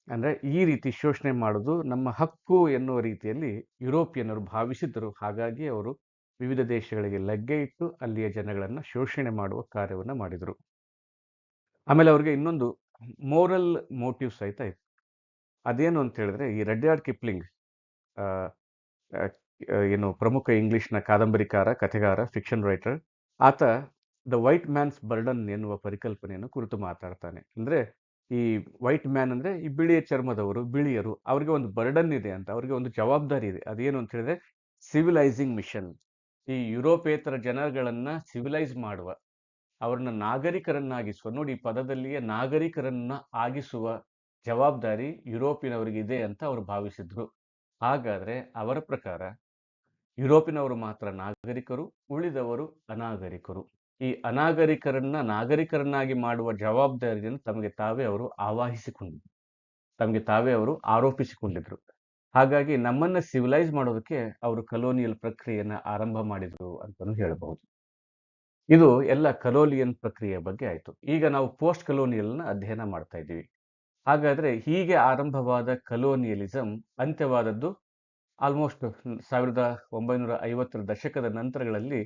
ಅಂದ್ರೆ ಈ ರೀತಿ ಶೋಷಣೆ ಮಾಡೋದು ನಮ್ಮ ಹಕ್ಕು ಎನ್ನುವ ರೀತಿಯಲ್ಲಿ ಯುರೋಪಿಯನ್ನರು ಭಾವಿಸಿದ್ದರು. ಹಾಗಾಗಿ ಅವರು ವಿವಿಧ ದೇಶಗಳಿಗೆ ಲಗ್ಗೆ ಇಟ್ಟು ಅಲ್ಲಿಯ ಜನಗಳನ್ನ ಶೋಷಣೆ ಮಾಡುವ ಕಾರ್ಯವನ್ನ ಮಾಡಿದರು. ಆಮೇಲೆ ಅವ್ರಿಗೆ ಇನ್ನೊಂದು ಮೋರಲ್ ಮೋಟಿವ್ ಸಹಿತ ಇತ್ತು. ಅದೇನು ಅಂತ ಹೇಳಿದ್ರೆ, ಈ ರಡ್ಯಾರ್ಡ್ ಕಿಪ್ಲಿಂಗ್ ಏನು ಪ್ರಮುಖ ಇಂಗ್ಲಿಷ್ನ ಕಾದಂಬರಿಕಾರ, ಕಥೆಗಾರ, ಫಿಕ್ಷನ್ ರೈಟರ್, ಆತ ದ ವೈಟ್ ಮ್ಯಾನ್ಸ್ ಬರ್ಡನ್ ಎನ್ನುವ ಪರಿಕಲ್ಪನೆಯನ್ನು ಕುರಿತು ಮಾತಾಡ್ತಾನೆ. ಅಂದ್ರೆ ಈ ವೈಟ್ ಮ್ಯಾನ್ ಅಂದ್ರೆ ಈ ಬಿಳಿಯ ಚರ್ಮದವರು, ಬಿಳಿಯರು, ಅವ್ರಿಗೆ ಒಂದು ಬರ್ಡನ್ ಇದೆ ಅಂತ, ಅವ್ರಿಗೆ ಒಂದು ಜವಾಬ್ದಾರಿ ಇದೆ. ಅದೇನು ಅಂತ ಹೇಳಿದ್ರೆ ಸಿವಿಲೈಸಿಂಗ್ ಮಿಷನ್. ಈ ಯುರೋಪೇತರ ಜನಗಳನ್ನ ಸಿವಿಲೈಸ್ ಮಾಡುವ, ಅವ್ರನ್ನ ನಾಗರಿಕರನ್ನಾಗಿಸುವ. ನೋಡಿ, ಈ ಪದದಲ್ಲಿಯೇ ನಾಗರಿಕರನ್ನ ಆಗಿಸುವ ಜವಾಬ್ದಾರಿ ಯುರೋಪಿನವರಿಗಿದೆ ಅಂತ ಅವರು ಭಾವಿಸಿದ್ರು. ಹಾಗಾದ್ರೆ ಅವರ ಪ್ರಕಾರ ಯುರೋಪಿನವರು ಮಾತ್ರ ನಾಗರಿಕರು, ಉಳಿದವರು ಅನಾಗರಿಕರು. ಈ ಅನಾಗರಿಕರನ್ನ ನಾಗರಿಕರನ್ನಾಗಿ ಮಾಡುವ ಜವಾಬ್ದಾರಿಯನ್ನು ತಮಗೆ ತಾವೇ ಅವರು ಆರೋಪಿಸಿಕೊಂಡಿದ್ರು. ಹಾಗಾಗಿ ನಮ್ಮನ್ನ ಸಿವಿಲೈಸ್ ಮಾಡೋದಕ್ಕೆ ಅವರು ಕಲೋನಿಯಲ್ ಪ್ರಕ್ರಿಯೆಯನ್ನ ಆರಂಭ ಮಾಡಿದ್ರು ಅಂತಾನೂ ಹೇಳಬಹುದು. ಇದು ಎಲ್ಲ ಕಲೋನಿಯಲ್ ಪ್ರಕ್ರಿಯೆಯ ಬಗ್ಗೆ ಆಯ್ತು. ಈಗ ನಾವು ಪೋಸ್ಟ್ ಕಲೋನಿಯಲ್ನ ಅಧ್ಯಯನ ಮಾಡ್ತಾ ಇದ್ದೀವಿ. ಹಾಗಾದ್ರೆ ಹೀಗೆ ಆರಂಭವಾದ ಕಲೋನಿಯಲಿಸಂ ಅಂತ್ಯವಾದದ್ದು ಆಲ್ಮೋಸ್ಟ್ 1950ರ ದಶಕದ ನಂತರಗಳಲ್ಲಿ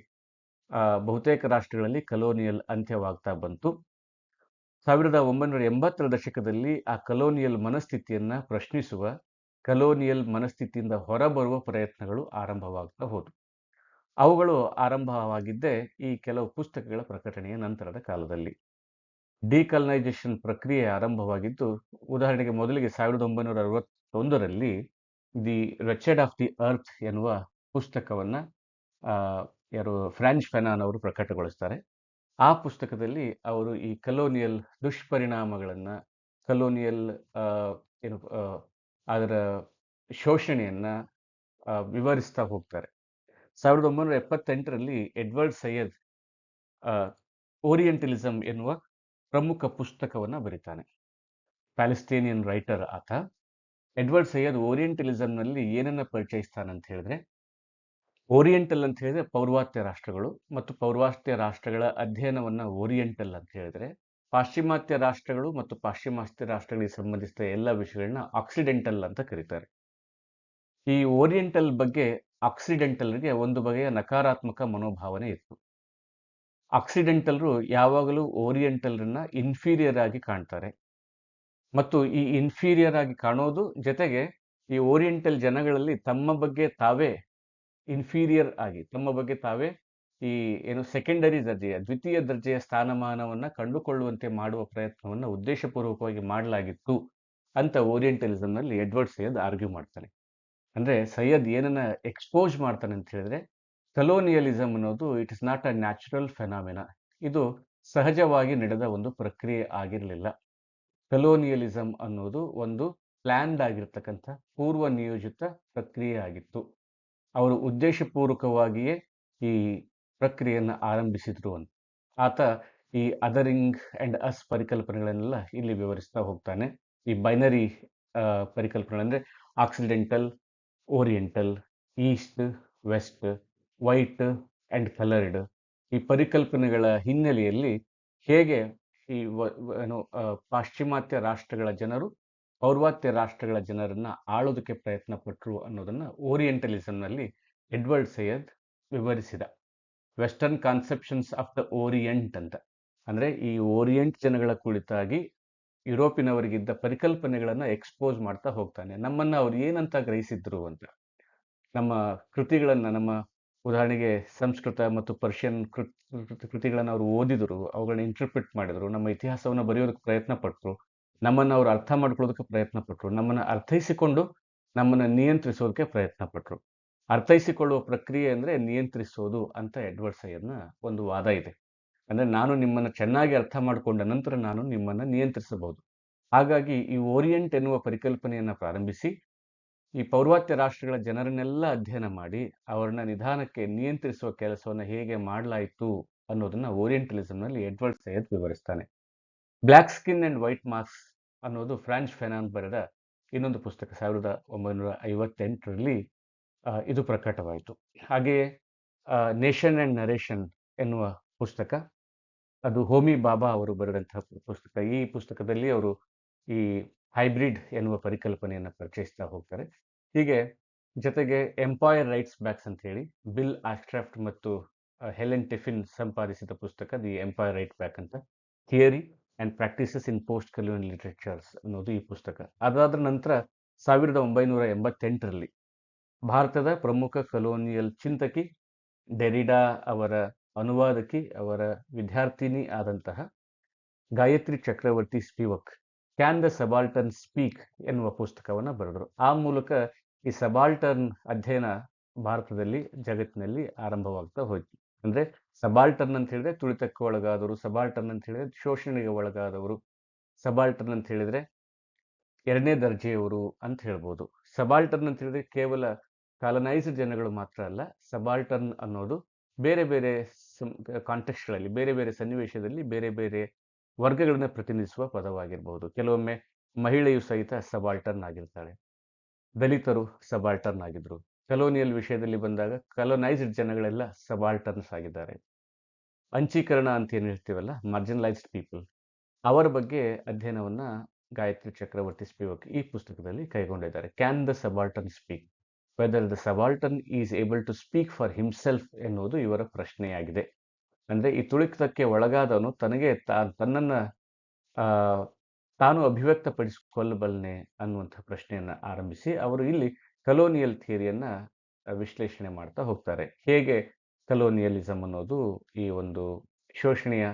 ಬಹುತೇಕ ರಾಷ್ಟ್ರಗಳಲ್ಲಿ ಕಲೋನಿಯಲ್ ಅಂತ್ಯವಾಗ್ತಾ ಬಂತು. 1980ರ ದಶಕದಲ್ಲಿ ಆ ಕಲೋನಿಯಲ್ ಮನಸ್ಥಿತಿಯನ್ನ ಪ್ರಶ್ನಿಸುವ, ಕಲೋನಿಯಲ್ ಮನಸ್ಥಿತಿಯಿಂದ ಹೊರಬರುವ ಪ್ರಯತ್ನಗಳು ಆರಂಭವಾಗ್ತಾ ಹೋದವು. ಅವುಗಳು ಆರಂಭವಾಗಿದ್ದೇ ಈ ಕೆಲವು ಪುಸ್ತಕಗಳ ಪ್ರಕಟಣೆಯ ನಂತರದ ಕಾಲದಲ್ಲಿ. ಡಿಕಲನೈಸೇಷನ್ ಪ್ರಕ್ರಿಯೆ ಆರಂಭವಾಗಿದ್ದು, ಉದಾಹರಣೆಗೆ ಮೊದಲಿಗೆ 1961ರಲ್ಲಿ The Wretched of the Earth ಎನ್ನುವ ಪುಸ್ತಕವನ್ನ ಯಾರು ಫ್ರಾನ್ಸ್ ಫೆನಾನ್ ಅವರು ಪ್ರಕಟಗೊಳಿಸ್ತಾರೆ. ಆ ಪುಸ್ತಕದಲ್ಲಿ ಅವರು ಈ ಕಲೋನಿಯಲ್ ದುಷ್ಪರಿಣಾಮಗಳನ್ನ, ಕಲೋನಿಯಲ್ ಅದರ ಶೋಷಣೆಯನ್ನ ವಿವರಿಸ್ತಾ ಹೋಗ್ತಾರೆ. 1978ರಲ್ಲಿ ಎಡ್ವರ್ಡ್ ಸೈಯದ್ ಓರಿಯೆಂಟಲಿಸಂ ಎನ್ನುವ ಪ್ರಮುಖ ಪುಸ್ತಕವನ್ನ ಬರೀತಾನೆ. ಪ್ಯಾಲೆಸ್ಟೇನಿಯನ್ ರೈಟರ್ ಆತ. ಎಡ್ವರ್ಡ್ ಸೈಯದ್ ಓರಿಯೆಂಟಲಿಸಂನಲ್ಲಿ ಏನನ್ನ ಪರಿಚಯಿಸ್ತಾನಂತ ಹೇಳಿದ್ರೆ, ಓರಿಯೆಂಟಲ್ ಅಂತ ಹೇಳಿದ್ರೆ ಪೌರ್ವಾತ್ಯ ರಾಷ್ಟ್ರಗಳು, ಮತ್ತು ಪೌರ್ವಾತ್ಯ ರಾಷ್ಟ್ರಗಳ ಅಧ್ಯಯನವನ್ನ ಓರಿಯೆಂಟಲ್ ಅಂತ ಹೇಳಿದ್ರೆ, ಪಾಶ್ಚಿಮಾತ್ಯ ರಾಷ್ಟ್ರಗಳು ಮತ್ತು ಪಾಶ್ಚಿಮಾತ್ಯ ರಾಷ್ಟ್ರಗಳಿಗೆ ಸಂಬಂಧಿಸಿದ ಎಲ್ಲ ವಿಷಯಗಳನ್ನ ಆಕ್ಸಿಡೆಂಟಲ್ ಅಂತ ಕರೀತಾರೆ. ಈ ಓರಿಯೆಂಟಲ್ ಬಗ್ಗೆ ಆಕ್ಸಿಡೆಂಟಲ್ಗೆ ಒಂದು ಬಗೆಯ ನಕಾರಾತ್ಮಕ ಮನೋಭಾವನೆ ಇತ್ತು. ಆಕ್ಸಿಡೆಂಟಲ್ರು ಯಾವಾಗಲೂ ಓರಿಯೆಂಟಲ್ರನ್ನ ಇನ್ಫೀರಿಯರ್ ಆಗಿ ಕಾಣ್ತಾರೆ, ಮತ್ತು ಈ ಇನ್ಫೀರಿಯರ್ ಆಗಿ ಕಾಣೋದು ಜೊತೆಗೆ ಈ ಓರಿಯೆಂಟಲ್ ಜನಗಳಲ್ಲಿ ತಮ್ಮ ಬಗ್ಗೆ ತಾವೇ ಇನ್ಫೀರಿಯರ್ ಆಗಿ, ತಮ್ಮ ಬಗ್ಗೆ ತಾವೇ ಈ ಸೆಕೆಂಡರಿ ದರ್ಜೆಯ, ದ್ವಿತೀಯ ದರ್ಜೆಯ ಸ್ಥಾನಮಾನವನ್ನ ಕಂಡುಕೊಳ್ಳುವಂತೆ ಮಾಡುವ ಪ್ರಯತ್ನವನ್ನ ಉದ್ದೇಶಪೂರ್ವಕವಾಗಿ ಮಾಡಲಾಗಿತ್ತು ಅಂತ ಓರಿಯೆಂಟಲಿಸಂನಲ್ಲಿ ಎಡ್ವರ್ಡ್ ಸೈಯದ್ ಆರ್ಗ್ಯೂ ಮಾಡ್ತಾನೆ. ಅಂದ್ರೆ ಸೈಯದ್ ಏನನ್ನ ಎಕ್ಸ್ಪೋಸ್ ಮಾಡ್ತಾನೆ ಅಂತ ಹೇಳಿದ್ರೆ, ಕಲೋನಿಯಲಿಸಂ ಅನ್ನೋದು it is not a natural phenomena, ಇದು ಸಹಜವಾಗಿ ನಡೆದ ಒಂದು ಪ್ರಕ್ರಿಯೆ ಆಗಿರಲಿಲ್ಲ. ಕಲೋನಿಯಲಿಸಂ ಅನ್ನೋದು ಒಂದು ಪ್ಲಾನ್ಡ್ ಆಗಿರ್ತಕ್ಕಂಥ ಪೂರ್ವ ನಿಯೋಜಿತ ಪ್ರಕ್ರಿಯೆ ಆಗಿತ್ತು. ಅವರು ಉದ್ದೇಶಪೂರ್ವಕವಾಗಿಯೇ ಈ ಪ್ರಕ್ರಿಯೆಯನ್ನು ಆರಂಭಿಸಿದ್ರು ಅಂತ ಆತ ಈ ಅದರಿಂಗ್ ಅಂಡ್ ಅಸ್ ಪರಿಕಲ್ಪನೆಗಳನ್ನೆಲ್ಲ ಇಲ್ಲಿ ವಿವರಿಸ್ತಾ ಹೋಗ್ತಾನೆ. ಈ ಬೈನರಿ ಪರಿಕಲ್ಪನೆ ಅಂದ್ರೆ occidental, oriental, east, west, white and coloured, ಈ ಪರಿಕಲ್ಪನೆಗಳ ಹಿನ್ನೆಲೆಯಲ್ಲಿ ಹೇಗೆ ಈ ಪಾಶ್ಚಿಮಾತ್ಯ ರಾಷ್ಟ್ರಗಳ ಜನರು ಪೌರ್ವಾತ್ಯ ರಾಷ್ಟ್ರಗಳ ಜನರನ್ನ ಆಳೋದಕ್ಕೆ ಪ್ರಯತ್ನ ಪಟ್ಟರು ಅನ್ನೋದನ್ನ ಓರಿಯೆಂಟಲಿಸಂನಲ್ಲಿ ಎಡ್ವರ್ಡ್ ಸೈಯದ್ ವಿವರಿಸಿದ. ವೆಸ್ಟರ್ನ್ ಕಾನ್ಸೆಪ್ಷನ್ಸ್ ಆಫ್ ದ ಓರಿಯೆಂಟ್ ಅಂತ, ಅಂದ್ರೆ ಈ ಓರಿಯೆಂಟ್ ಜನಗಳ ಕುರಿತಾಗಿ ಯುರೋಪಿನವರಿಗಿದ್ದ ಪರಿಕಲ್ಪನೆಗಳನ್ನ ಎಕ್ಸ್ಪೋಸ್ ಮಾಡ್ತಾ ಹೋಗ್ತಾನೆ. ನಮ್ಮನ್ನ ಅವ್ರು ಏನಂತ ಗ್ರಹಿಸಿದ್ರು ಅಂತ, ನಮ್ಮ ಕೃತಿಗಳನ್ನ, ನಮ್ಮ ಉದಾಹರಣೆಗೆ ಸಂಸ್ಕೃತ ಮತ್ತು ಪರ್ಷಿಯನ್ ಕೃತಿಗಳನ್ನ ಅವರು ಓದಿದ್ರು, ಅವುಗಳನ್ನ ಇಂಟರ್ಪ್ರಿಟ್ ಮಾಡಿದ್ರು, ನಮ್ಮ ಇತಿಹಾಸವನ್ನ ಬರೆಯೋದಕ್ಕೆ ಪ್ರಯತ್ನ ಪಟ್ಟರು, ನಮ್ಮನ್ನ ಅವ್ರು ಅರ್ಥ ಮಾಡ್ಕೊಳ್ಳೋದಕ್ಕೆ ಪ್ರಯತ್ನ ಪಟ್ಟರು, ನಮ್ಮನ್ನ ಅರ್ಥೈಸಿಕೊಂಡು ನಮ್ಮನ್ನ ನಿಯಂತ್ರಿಸೋದಕ್ಕೆ ಪ್ರಯತ್ನ ಪಟ್ಟರು. ಅರ್ಥೈಸಿಕೊಳ್ಳುವ ಪ್ರಕ್ರಿಯೆ ಅಂದ್ರೆ ನಿಯಂತ್ರಿಸೋದು ಅಂತ ಎಡ್ವರ್ಡ್ ಸೈಯದ್ನ ಒಂದು ವಾದ ಇದೆ. ಅಂದ್ರೆ ನಾನು ನಿಮ್ಮನ್ನ ಚೆನ್ನಾಗಿ ಅರ್ಥ ಮಾಡಿಕೊಂಡ ನಂತರ ನಾನು ನಿಮ್ಮನ್ನ ನಿಯಂತ್ರಿಸಬಹುದು. ಹಾಗಾಗಿ ಈ ಓರಿಯೆಂಟ್ ಎನ್ನುವ ಪರಿಕಲ್ಪನೆಯನ್ನ ಪ್ರಾರಂಭಿಸಿ ಈ ಪೌರ್ವಾತ್ಯ ರಾಷ್ಟ್ರಗಳ ಜನರನ್ನೆಲ್ಲ ಅಧ್ಯಯನ ಮಾಡಿ ಅವರನ್ನ ನಿಧಾನಕ್ಕೆ ನಿಯಂತ್ರಿಸುವ ಕೆಲಸವನ್ನ ಹೇಗೆ ಮಾಡಲಾಯಿತು ಅನ್ನೋದನ್ನ ಓರಿಯೆಂಟಲಿಸಂನಲ್ಲಿ ಎಡ್ವರ್ಡ್ ಸೈಯದ್ ವಿವರಿಸ್ತಾನೆ. Black Skin and White Masks ಅನ್ನೋದು ಫ್ರಾನ್ಸ್ ಫೆನಾನ್ ಬರೆದ ಇನ್ನೊಂದು ಪುಸ್ತಕ. 1958ರಲ್ಲಿ ಇದು ಪ್ರಕಟವಾಯಿತು. ಹಾಗೆಯೇ ನೇಷನ್ ಅಂಡ್ ನರೇಷನ್ ಎನ್ನುವ ಪುಸ್ತಕ, ಅದು ಹೋಮಿ ಬಾಬಾ ಅವರು ಬರೆದಂತಹ ಪುಸ್ತಕ. ಈ ಪುಸ್ತಕದಲ್ಲಿ ಅವರು ಈ ಹೈಬ್ರಿಡ್ ಎನ್ನುವ ಪರಿಕಲ್ಪನೆಯನ್ನು ಪರಿಚಯಿಸ್ತಾ ಹೋಗ್ತಾರೆ. ಹೀಗೆ ಜೊತೆಗೆ ಎಂಪೈರ್ ರೈಟ್ಸ್ ಬ್ಯಾಕ್ಸ್ ಅಂತ ಹೇಳಿ ಬಿಲ್ ಆಸ್ಟ್ರಾಫ್ಟ್ ಮತ್ತು ಹೆಲೆನ್ ಟಿಫಿನ್ ಸಂಪಾದಿಸಿದ ಪುಸ್ತಕ, ದಿ ಎಂಪೈರ್ ರೈಟ್ ಬ್ಯಾಕ್ ಅಂತ, Theory and Practices in post Colonial Literatures ಅನ್ನೋದು ಈ ಪುಸ್ತಕ. ಅದಾದ ನಂತರ 1988ರಲ್ಲಿ ಭಾರತದ ಪ್ರಮುಖ ಕಲೋನಿಯಲ್ ಚಿಂತಕಿ, ಡೆರಿಡಾ ಅವರ ಅನುವಾದಕಿ, ಅವರ ವಿದ್ಯಾರ್ಥಿನಿ ಆದಂತಹ Gayatri Chakravorty ಸ್ಪಿವಕ್ can the subaltern speak ಎನ್ನುವ ಪುಸ್ತಕವನ್ನು ಬರೆದರು. ಆ ಮೂಲಕ ಈ ಸಬಾಲ್ಟರ್ನ್ ಅಧ್ಯಯನ ಭಾರತದಲ್ಲಿ, ಜಗತ್ತಿನಲ್ಲಿ ಆರಂಭವಾಗ್ತಾ ಹೋಯ್ತು. ಅಂದ್ರೆ ಸಬಾಲ್ಟರ್ನ್ ಅಂತ ಹೇಳಿದ್ರೆ ತುಳಿತಕ್ಕೆ ಒಳಗಾದವರು, ಸಬಾಲ್ಟರ್ನ್ ಅಂತ ಹೇಳಿದ್ರೆ ಶೋಷಣೆಗೆ ಒಳಗಾದವರು, ಸಬಾಲ್ಟರ್ನ್ ಅಂತ ಹೇಳಿದ್ರೆ ಎರಡನೇ ದರ್ಜೆಯವರು ಅಂತ ಹೇಳ್ಬೋದು. ಸಬಾಲ್ಟರ್ನ್ ಅಂತ ಹೇಳಿದ್ರೆ ಕೇವಲ ಕಾಲನೈಸ್ಡ್ ಜನಗಳು ಮಾತ್ರ ಅಲ್ಲ. ಸಬಾಲ್ಟರ್ನ್ ಅನ್ನೋದು ಬೇರೆ ಬೇರೆ ಕಾಂಟೆಕ್ಸ್ಟ್ಗಳಲ್ಲಿ, ಬೇರೆ ಬೇರೆ ಸನ್ನಿವೇಶದಲ್ಲಿ ಬೇರೆ ಬೇರೆ ವರ್ಗಗಳನ್ನ ಪ್ರತಿನಿಧಿಸುವ ಪದವಾಗಿರಬಹುದು. ಕೆಲವೊಮ್ಮೆ ಮಹಿಳೆಯು ಸಹಿತ ಸಬಾಲ್ಟರ್ನ್ ಆಗಿರ್ತಾಳೆ, ದಲಿತರು ಸಬಾಲ್ಟರ್ನ್ ಆಗಿದ್ರು. ಕಲೋನಿಯಲ್ ವಿಷಯದಲ್ಲಿ ಬಂದಾಗ ಕಲೋನೈಸ್ಡ್ ಜನಗಳೆಲ್ಲ ಸಬಾಲ್ಟರ್ನ್ಸ್ ಆಗಿದ್ದಾರೆ. ಅಂಚೀಕರಣ ಅಂತ ಏನು ಹೇಳ್ತೀವಲ್ಲ, ಮಾರ್ಜಿನಲೈಸ್ಡ್ ಪೀಪಲ್, ಅವರ ಬಗ್ಗೆ ಅಧ್ಯಯನವನ್ನ ಗಾಯತ್ರಿ ಚಕ್ರವರ್ತಿ ಸ್ಪಿವಾಕ್ ಈ ಪುಸ್ತಕದಲ್ಲಿ ಕೈಗೊಂಡಿದ್ದಾರೆ. Can the subaltern speak, whether the subaltern is able to speak for himself ಎನ್ನುವುದು ಇವರ ಪ್ರಶ್ನೆಯಾಗಿದೆ. ಅಂದ್ರೆ ಈ ತುಳಿತಕ್ಕೆ ಒಳಗಾದವನು ತನಗೆ ತನ್ನನ್ನ ಆ, ತಾನು ಅಭಿವ್ಯಕ್ತಪಡಿಸಿಕೊಳ್ಳಬಲ್ಲೆ ಅನ್ನುವಂಥ ಪ್ರಶ್ನೆಯನ್ನ ಆರಂಭಿಸಿ ಅವರು ಇಲ್ಲಿ ಕಲೋನಿಯಲ್ ಥಿಯರಿಯನ್ನ ವಿಶ್ಲೇಷಣೆ ಮಾಡ್ತಾ ಹೋಗ್ತಾರೆ. ಹೇಗೆ ಕಲೋನಿಯಲಿಸಂ ಅನ್ನೋದು ಈ ಒಂದು ಶೋಷಣೆಯ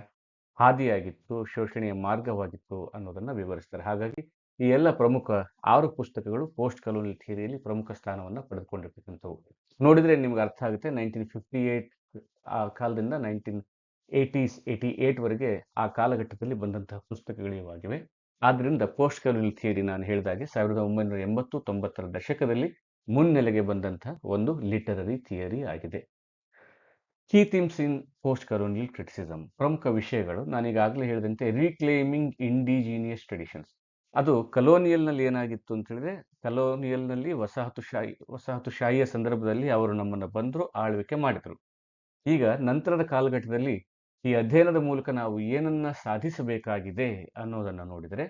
ಹಾದಿಯಾಗಿತ್ತು, ಶೋಷಣೆಯ ಮಾರ್ಗವಾಗಿತ್ತು ಅನ್ನೋದನ್ನ ವಿವರಿಸ್ತಾರೆ. ಹಾಗಾಗಿ ಈ ಎಲ್ಲ ಪ್ರಮುಖ 6 ಪುಸ್ತಕಗಳು ಪೋಸ್ಟ್ ಕಲೋನಿಯಲ್ ಥಿಯರಿಯಲ್ಲಿ ಪ್ರಮುಖ ಸ್ಥಾನವನ್ನ ಪಡೆದುಕೊಂಡಿರ್ತಕ್ಕಂಥವು. ನೋಡಿದ್ರೆ ನಿಮ್ಗೆ ಅರ್ಥ ಆಗುತ್ತೆ. 1958 ಆ ಕಾಲದಿಂದ 1988 ವರೆಗೆ ಆ ಕಾಲಘಟ್ಟದಲ್ಲಿ ಬಂದಂತಹ ಪುಸ್ತಕಗಳು ಇವಾಗಿವೆ. ಆದ್ರಿಂದ ಪೋಸ್ಟ್ ಕಲೋನಿಯಲ್ ಥಿಯರಿ ನಾನು ಹೇಳಿದಾಗೆ 1980-90ರ ದಶಕದಲ್ಲಿ ಮುನ್ನೆಲೆಗೆ ಬಂದಂತಹ ಒಂದು ಲಿಟರರಿ ಥಿಯರಿ ಆಗಿದೆ. Key themes in post colonial criticism, ಪ್ರಮುಖ ವಿಷಯಗಳು ನಾನೀಗಾಗಲೇ ಹೇಳಿದಂತೆ ರೀಕ್ಲೇಮಿಂಗ್ ಇಂಡಿಜಿನಿಯಸ್ ಟ್ರೆಡಿಷನ್ಸ್. ಅದು ಕಲೋನಿಯಲ್ನಲ್ಲಿ ಏನಾಗಿತ್ತು ಅಂತ ಹೇಳಿದ್ರೆ, ಕಲೋನಿಯಲ್ನಲ್ಲಿ ವಸಾಹತುಶಾಹಿಯ ಸಂದರ್ಭದಲ್ಲಿ ಅವರು ನಮ್ಮನ್ನು ಬಂದರು, ಆಳ್ವಿಕೆ ಮಾಡಿದ್ರು. ಈಗ ನಂತರದ ಕಾಲಘಟ್ಟದಲ್ಲಿ ಈ ಅಧ್ಯಯನದ ಮೂಲಕ ನಾವು ಏನನ್ನ ಸಾಧಿಸಬೇಕಾಗಿದೆ ಅನ್ನೋದನ್ನ ನೋಡಿದರೆ,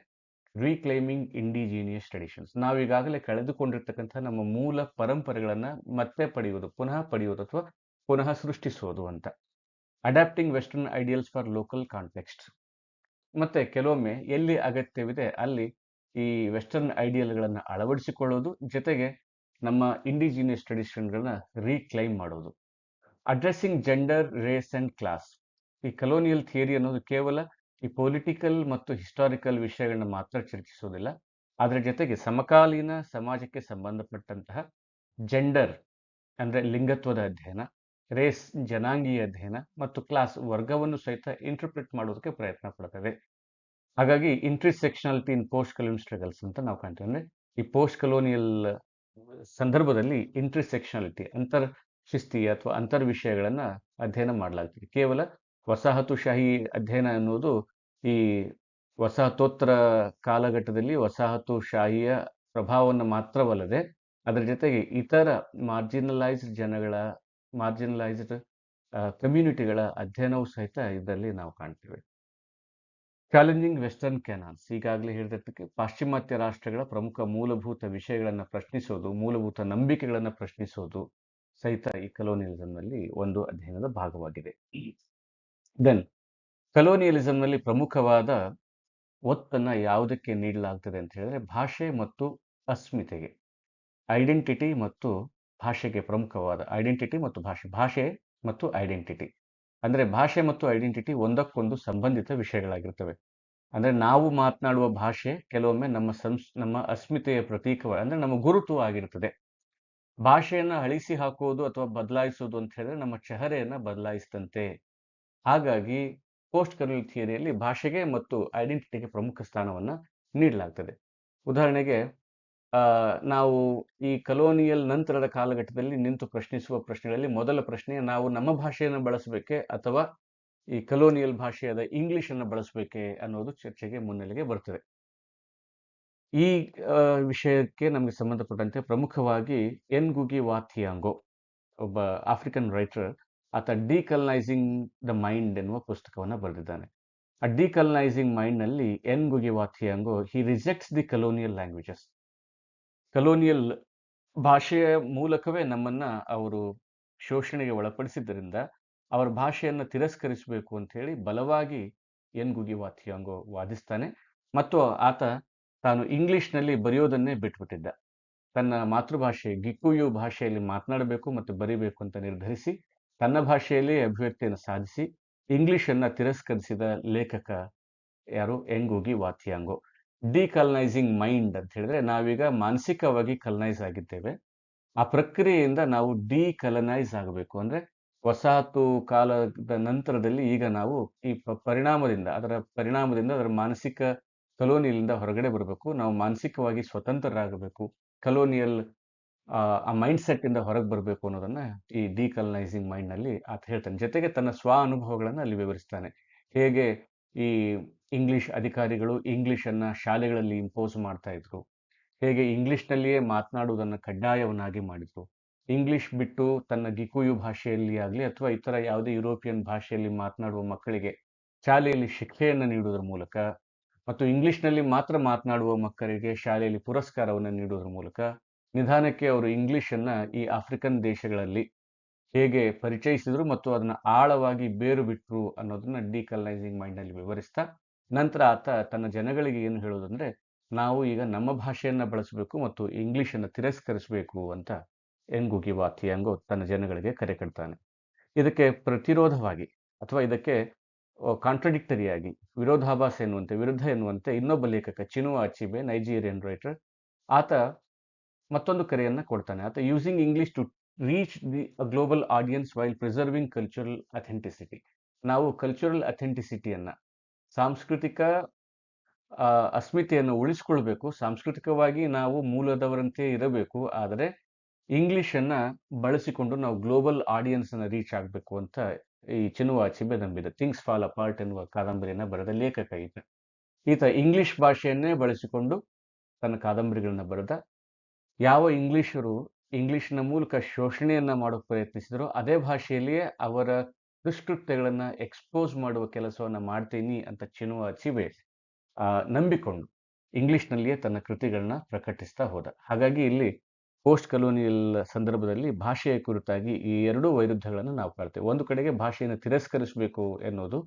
ರೀಕ್ಲೈಮಿಂಗ್ ಇಂಡಿಜಿನಿಯಸ್ ಟ್ರೆಡಿಷನ್ಸ್, ನಾವೀಗಾಗಲೇ ಕಳೆದುಕೊಂಡಿರ್ತಕ್ಕಂಥ ನಮ್ಮ ಮೂಲ ಪರಂಪರೆಗಳನ್ನ ಮತ್ತೆ ಪಡೆಯುವುದು, ಪುನಃ ಪಡೆಯುವುದು ಅಥವಾ ಪುನಃ ಸೃಷ್ಟಿಸುವುದು ಅಂತ. Adapting western ideals for local context, ಮತ್ತೆ ಕೆಲವೊಮ್ಮೆ ಎಲ್ಲಿ ಅಗತ್ಯವಿದೆ ಅಲ್ಲಿ ಈ ವೆಸ್ಟರ್ನ್ ಐಡಿಯಲ್ಗಳನ್ನ ಅಳವಡಿಸಿಕೊಳ್ಳೋದು, ಜೊತೆಗೆ ನಮ್ಮ ಇಂಡಿಜಿನಿಯಸ್ ಟ್ರೆಡಿಷನ್ಗಳನ್ನ ರೀಕ್ಲೈಮ್ ಮಾಡೋದು. Addressing gender, race and class, ಈ ಕಲೋನಿಯಲ್ ಥಿಯರಿ ಅನ್ನೋದು ಕೇವಲ ಈ ಪೊಲಿಟಿಕಲ್ ಮತ್ತು ಹಿಸ್ಟಾರಿಕಲ್ ವಿಷಯಗಳನ್ನ ಮಾತ್ರ ಚರ್ಚಿಸೋದಿಲ್ಲ, ಅದರ ಜೊತೆಗೆ ಸಮಕಾಲೀನ ಸಮಾಜಕ್ಕೆ ಸಂಬಂಧಪಟ್ಟಂತಹ ಜೆಂಡರ್ ಅಂದ್ರೆ ಲಿಂಗತ್ವದ ಅಧ್ಯಯನ, ರೇಸ್ ಜನಾಂಗೀಯ ಅಧ್ಯಯನ ಮತ್ತು ಕ್ಲಾಸ್ ವರ್ಗವನ್ನು ಸಹಿತ ಇಂಟರ್ಪ್ರಿಟ್ ಮಾಡೋದಕ್ಕೆ ಪ್ರಯತ್ನ ಪಡ್ತದೆ. ಹಾಗಾಗಿ ಇಂಟ್ರಿಸೆಕ್ಷನಾಲಿಟಿ ಇನ್ ಪೋಸ್ಟ್ ಕಲೋನಿಯಲ್ ಸ್ಟ್ರಗಲ್ಸ್ ಅಂತ ನಾವು ಕಾಣ್ತೀವಿ. ಅಂದ್ರೆ ಈ ಪೋಸ್ಟ್ ಕಲೋನಿಯಲ್ ಸಂದರ್ಭದಲ್ಲಿ ಇಂಟ್ರಿಸೆಕ್ಷನಾಲಿಟಿ, ಶಿಸ್ತೀಯ ಅಥವಾ ಅಂತರ್ ವಿಷಯಗಳನ್ನ ಅಧ್ಯಯನ ಮಾಡಲಾಗ್ತದೆ. ಕೇವಲ ವಸಾಹತುಶಾಹಿ ಅಧ್ಯಯನ ಅನ್ನೋದು ಈ ವಸಾಹತೋತ್ತರ ಕಾಲಘಟ್ಟದಲ್ಲಿ ವಸಾಹತುಶಾಹಿಯ ಪ್ರಭಾವವನ್ನು ಮಾತ್ರವಲ್ಲದೆ ಅದರ ಜೊತೆಗೆ ಇತರ ಮಾರ್ಜಿನಲೈಸ್ಡ್ ಕಮ್ಯುನಿಟಿಗಳ ಅಧ್ಯಯನವೂ ಸಹಿತ ಇದರಲ್ಲಿ ನಾವು ಕಾಣ್ತೇವೆ. ಚಾಲೆಂಜಿಂಗ್ ವೆಸ್ಟರ್ನ್ ಕ್ಯಾನಾನ್ಸ್, ಈಗಾಗಲೇ ಹೇಳಿದಕ್ಕೆ ಪಾಶ್ಚಿಮಾತ್ಯ ರಾಷ್ಟ್ರಗಳ ಪ್ರಮುಖ ಮೂಲಭೂತ ವಿಷಯಗಳನ್ನು ಪ್ರಶ್ನಿಸೋದು, ಮೂಲಭೂತ ನಂಬಿಕೆಗಳನ್ನು ಪ್ರಶ್ನಿಸೋದು ಸಹಿತ ಈ ಕಲೋನಿಯಲಿಸಂನಲ್ಲಿ ಒಂದು ಅಧ್ಯಯನದ ಭಾಗವಾಗಿದೆ. ದೆನ್ ಕಲೋನಿಯಲಿಸಂನಲ್ಲಿ ಪ್ರಮುಖವಾದ ಒತ್ತನ್ನ ಯಾವುದಕ್ಕೆ ನೀಡಲಾಗ್ತದೆ ಅಂತ ಹೇಳಿದ್ರೆ, ಭಾಷೆ ಮತ್ತು ಅಸ್ಮಿತೆಗೆ, ಐಡೆಂಟಿಟಿ ಮತ್ತು ಭಾಷೆಗೆ ಪ್ರಮುಖವಾದ ಐಡೆಂಟಿಟಿ ಮತ್ತು ಭಾಷೆ ಮತ್ತು ಐಡೆಂಟಿಟಿ. ಅಂದ್ರೆ ಭಾಷೆ ಮತ್ತು ಐಡೆಂಟಿಟಿ ಒಂದಕ್ಕೊಂದು ಸಂಬಂಧಿತ ವಿಷಯಗಳಾಗಿರ್ತವೆ. ಅಂದ್ರೆ ನಾವು ಮಾತನಾಡುವ ಭಾಷೆ ಕೆಲವೊಮ್ಮೆ ನಮ್ಮ ಅಸ್ಮಿತೆಯ ಪ್ರತೀಕ, ಅಂದ್ರೆ ನಮ್ಮ ಗುರುತು ಆಗಿರ್ತದೆ. ಭಾಷೆಯನ್ನ ಅಳಿಸಿ ಹಾಕುವುದು ಅಥವಾ ಬದಲಾಯಿಸುವುದು ಅಂತ ಹೇಳಿದ್ರೆ ನಮ್ಮ ಚೆಹರೆಯನ್ನ ಬದಲಾಯಿಸಿದಂತೆ. ಹಾಗಾಗಿ ಪೋಸ್ಟ್ ಕಲೋನಿಯಲ್ ಥಿಯರಿಯಲ್ಲಿ ಭಾಷೆಗೆ ಮತ್ತು ಐಡೆಂಟಿಟಿಗೆ ಪ್ರಮುಖ ಸ್ಥಾನವನ್ನ ನೀಡಲಾಗ್ತದೆ. ಉದಾಹರಣೆಗೆ ನಾವು ಈ ಕಲೋನಿಯಲ್ ನಂತರದ ಕಾಲಘಟ್ಟದಲ್ಲಿ ನಿಂತು ಪ್ರಶ್ನಿಸುವ ಪ್ರಶ್ನೆಗಳಲ್ಲಿ ಮೊದಲ ಪ್ರಶ್ನೆ, ನಾವು ನಮ್ಮ ಭಾಷೆಯನ್ನು ಬಳಸಬೇಕೆ ಅಥವಾ ಈ ಕಲೋನಿಯಲ್ ಭಾಷೆಯಾದ ಇಂಗ್ಲಿಷ್ ಅನ್ನು ಬಳಸಬೇಕೆ ಅನ್ನೋದು ಚರ್ಚೆಗೆ ಮುನ್ನೆಲೆಗೆ ಬರ್ತದೆ. ಈ ವಿಷಯಕ್ಕೆ ನಮಗೆ ಸಂಬಂಧಪಟ್ಟಂತೆ ಪ್ರಮುಖವಾಗಿ ಎನ್ಗುಗಿ ವಾ ಥಿಯಾಂಗೊ, ಒಬ್ಬ ಆಫ್ರಿಕನ್ ರೈಟರ್, ಆತ ಡಿಕಲನೈಸಿಂಗ್ ದ ಮೈಂಡ್ ಎನ್ನುವ ಪುಸ್ತಕವನ್ನು ಬರೆದಿದ್ದಾನೆ. ಆ ಡಿಕಲನೈಸಿಂಗ್ ಮೈಂಡ್ ನಲ್ಲಿ ಎನ್ಗುಗಿ ವಾ ಥಿಯಾಂಗೊ ಹಿ rejects the colonial languages. Colonial ಭಾಷೆಯ ಮೂಲಕವೇ ನಮ್ಮನ್ನ ಅವರು ಶೋಷಣೆಗೆ ಒಳಪಡಿಸಿದ್ದರಿಂದ ಅವರ ಭಾಷೆಯನ್ನು ತಿರಸ್ಕರಿಸಬೇಕು ಅಂತ ಹೇಳಿ ಬಲವಾಗಿ ಎನ್ಗುಗಿ ವಾ ಥಿಯಾಂಗೊ ವಾದಿಸ್ತಾನೆ. ಮತ್ತು ಆತ ತಾನು ಇಂಗ್ಲಿಷ್ನಲ್ಲಿ ಬರೆಯೋದನ್ನೇ ಬಿಟ್ಬಿಟ್ಟಿದ್ದ. ತನ್ನ ಮಾತೃಭಾಷೆ ಗಿಕುಯು ಭಾಷೆಯಲ್ಲಿ ಮಾತನಾಡಬೇಕು ಮತ್ತು ಬರೀಬೇಕು ಅಂತ ನಿರ್ಧರಿಸಿ ತನ್ನ ಭಾಷೆಯಲ್ಲಿ ಅಭಿವ್ಯಕ್ತಿಯನ್ನು ಸಾಧಿಸಿ ಇಂಗ್ಲಿಷನ್ನು ತಿರಸ್ಕರಿಸಿದ ಲೇಖಕ ಯಾರು? ಎನ್ಗುಗಿ ವಾ ಥಿಯಾಂಗೊ. ಡಿಕಲನೈಸಿಂಗ್ ಮೈಂಡ್ ಅಂತ ಹೇಳಿದ್ರೆ ನಾವೀಗ ಮಾನಸಿಕವಾಗಿ ಕಲನೈಸ್ ಆಗಿದ್ದೇವೆ. ಆ ಪ್ರಕ್ರಿಯೆಯಿಂದ ನಾವು ಡಿಕಲನೈಸ್ ಆಗಬೇಕು. ಅಂದ್ರೆ ವಸಾಹತು ಕಾಲದ ನಂತರದಲ್ಲಿ ಈಗ ನಾವು ಈ ಪರಿಣಾಮದಿಂದ ಅದರ ಮಾನಸಿಕ ಕಲೋನಿಯಲಿಂದ ಹೊರಗಡೆ ಬರಬೇಕು, ನಾವು ಮಾನಸಿಕವಾಗಿ ಸ್ವತಂತ್ರರಾಗಬೇಕು, ಕಲೋನಿಯಲ್ ಆ ಮೈಂಡ್ ಸೆಟ್ ಇಂದ ಹೊರಗೆ ಬರಬೇಕು ಅನ್ನೋದನ್ನ ಈ ಡಿಕಲನೈಸಿಂಗ್ ಮೈಂಡ್ ನಲ್ಲಿ ಆತ ಹೇಳ್ತಾನೆ. ಜೊತೆಗೆ ತನ್ನ ಸ್ವ ಅನುಭವಗಳನ್ನ ಅಲ್ಲಿ ವಿವರಿಸ್ತಾನೆ. ಹೇಗೆ ಈ ಇಂಗ್ಲಿಷ್ ಅಧಿಕಾರಿಗಳು ಇಂಗ್ಲಿಷ್ ಅನ್ನ ಶಾಲೆಗಳಲ್ಲಿ ಇಂಪೋಸ್ ಮಾಡ್ತಾ ಇದ್ರು, ಹೇಗೆ ಇಂಗ್ಲಿಷ್ನಲ್ಲಿಯೇ ಮಾತನಾಡುವುದನ್ನು ಕಡ್ಡಾಯವನ್ನಾಗಿ ಮಾಡಿದ್ರು, ಇಂಗ್ಲಿಷ್ ಬಿಟ್ಟು ತನ್ನ ಗಿಕುಯು ಭಾಷೆಯಲ್ಲಿ ಆಗಲಿ ಅಥವಾ ಇತರ ಯಾವುದೇ ಯುರೋಪಿಯನ್ ಭಾಷೆಯಲ್ಲಿ ಮಾತನಾಡುವ ಮಕ್ಕಳಿಗೆ ಶಾಲೆಯಲ್ಲಿ ಶಿಕ್ಷೆಯನ್ನು ನೀಡುವುದರ ಮೂಲಕ ಮತ್ತು ಇಂಗ್ಲಿಷ್ನಲ್ಲಿ ಮಾತ್ರ ಮಾತನಾಡುವ ಮಕ್ಕಳಿಗೆ ಶಾಲೆಯಲ್ಲಿ ಪುರಸ್ಕಾರವನ್ನು ನೀಡುವುದರ ಮೂಲಕ ನಿಧಾನಕ್ಕೆ ಅವರು ಇಂಗ್ಲಿಷನ್ನ ಈ ಆಫ್ರಿಕನ್ ದೇಶಗಳಲ್ಲಿ ಹೇಗೆ ಪರಿಚಯಿಸಿದ್ರು ಮತ್ತು ಅದನ್ನ ಆಳವಾಗಿ ಬೇರು ಬಿಟ್ರು ಅನ್ನೋದನ್ನ ಡಿಕಲನೈಸಿಂಗ್ ಮೈಂಡ್ ನಲ್ಲಿ ವಿವರಿಸ್ತಾ, ನಂತರ ಆತ ತನ್ನ ಜನಗಳಿಗೆ ಏನು ಹೇಳೋದಂದ್ರೆ, ನಾವು ಈಗ ನಮ್ಮ ಭಾಷೆಯನ್ನ ಬಳಸಬೇಕು ಮತ್ತು ಇಂಗ್ಲಿಷ್ ಅನ್ನು ತಿರಸ್ಕರಿಸಬೇಕು ಅಂತ ಎನ್ಗುಗಿ ವಾ ಥಿಯಾಂಗೊ ತನ್ನ ಜನಗಳಿಗೆ ಕರೆ ಕೊಡ್ತಾನೆ. ಇದಕ್ಕೆ ಪ್ರತಿರೋಧವಾಗಿ ಅಥವಾ ಇದಕ್ಕೆ ಕಾಂಟ್ರಡಿಕ್ಟರಿಯಾಗಿ, ವಿರೋಧಾಭಾಸ ಎನ್ನುವಂತೆ, ವಿರುದ್ಧ ಎನ್ನುವಂತೆ ಇನ್ನೊಬ್ಬ ಲೇಖಕ ಚಿನುವಾ ಅಚಿಬೆ, ನೈಜೀರಿಯನ್ ರೈಟರ್, ಆತ ಮತ್ತೊಂದು ಕರೆಯನ್ನ ಕೊಡ್ತಾನೆ. ಆತ using English to reach the global audience while preserving cultural authenticity. ನಾವು ಕಲ್ಚರಲ್ ಅಥೆಂಟಿಸಿಟಿಯನ್ನ, ಸಾಂಸ್ಕೃತಿಕ ಅಸ್ಮಿತೆಯನ್ನು ಉಳಿಸಿಕೊಳ್ಬೇಕು, ಸಾಂಸ್ಕೃತಿಕವಾಗಿ ನಾವು ಮೂಲದವರಂತೆ ಇರಬೇಕು, ಆದರೆ ಇಂಗ್ಲಿಷ್ ಅನ್ನ ಬಳಸಿಕೊಂಡು ನಾವು ಗ್ಲೋಬಲ್ ಆಡಿಯನ್ಸ್ ಅನ್ನ ರೀಚ್ ಆಗಬೇಕು ಅಂತ ಈ ಚಿನುವಾ ಅಚಿಬೆ ನಂಬಿದ. ಥಿಂಗ್ಸ್ ಫಾಲ್ ಅಪಾರ್ಟ್ ಎನ್ನುವ ಕಾದಂಬರಿಯನ್ನ ಬರೆದ ಲೇಖಕ ಈತ ಇಂಗ್ಲಿಷ್ ಭಾಷೆಯನ್ನೇ ಬಳಸಿಕೊಂಡು ತನ್ನ ಕಾದಂಬರಿಗಳನ್ನ ಬರೆದ. ಯಾವ ಇಂಗ್ಲಿಷರು ಇಂಗ್ಲಿಷ್ನ ಮೂಲಕ ಶೋಷಣೆಯನ್ನ ಮಾಡೋಕೆ ಪ್ರಯತ್ನಿಸಿದ್ರು, ಅದೇ ಭಾಷೆಯಲ್ಲಿಯೇ ಅವರ ದುಷ್ಕೃತ್ಯಗಳನ್ನ ಎಕ್ಸ್ಪೋಸ್ ಮಾಡುವ ಕೆಲಸವನ್ನ ಮಾಡ್ತೀನಿ ಅಂತ ಚಿನುವಾ ಅಚಿಬೆ ನಂಬಿಕೊಂಡು ಇಂಗ್ಲಿಷ್ನಲ್ಲಿಯೇ ತನ್ನ ಕೃತಿಗಳನ್ನ ಪ್ರಕಟಿಸ್ತಾ ಹೋದ. ಹಾಗಾಗಿ ಇಲ್ಲಿ ಪೋಸ್ಟ್ ಕಲೋನಿಯಲ್ ಸಂದರ್ಭದಲ್ಲಿ ಭಾಷೆಯ ಕುರಿತಾಗಿ ಈ ಎರಡೂ ವೈರುಧ್ಯಗಳನ್ನು ನಾವು ಕಾಣ್ತೇವೆ. ಒಂದು ಕಡೆಗೆ ಭಾಷೆಯನ್ನು ತಿರಸ್ಕರಿಸಬೇಕು ಎನ್ನುವುದು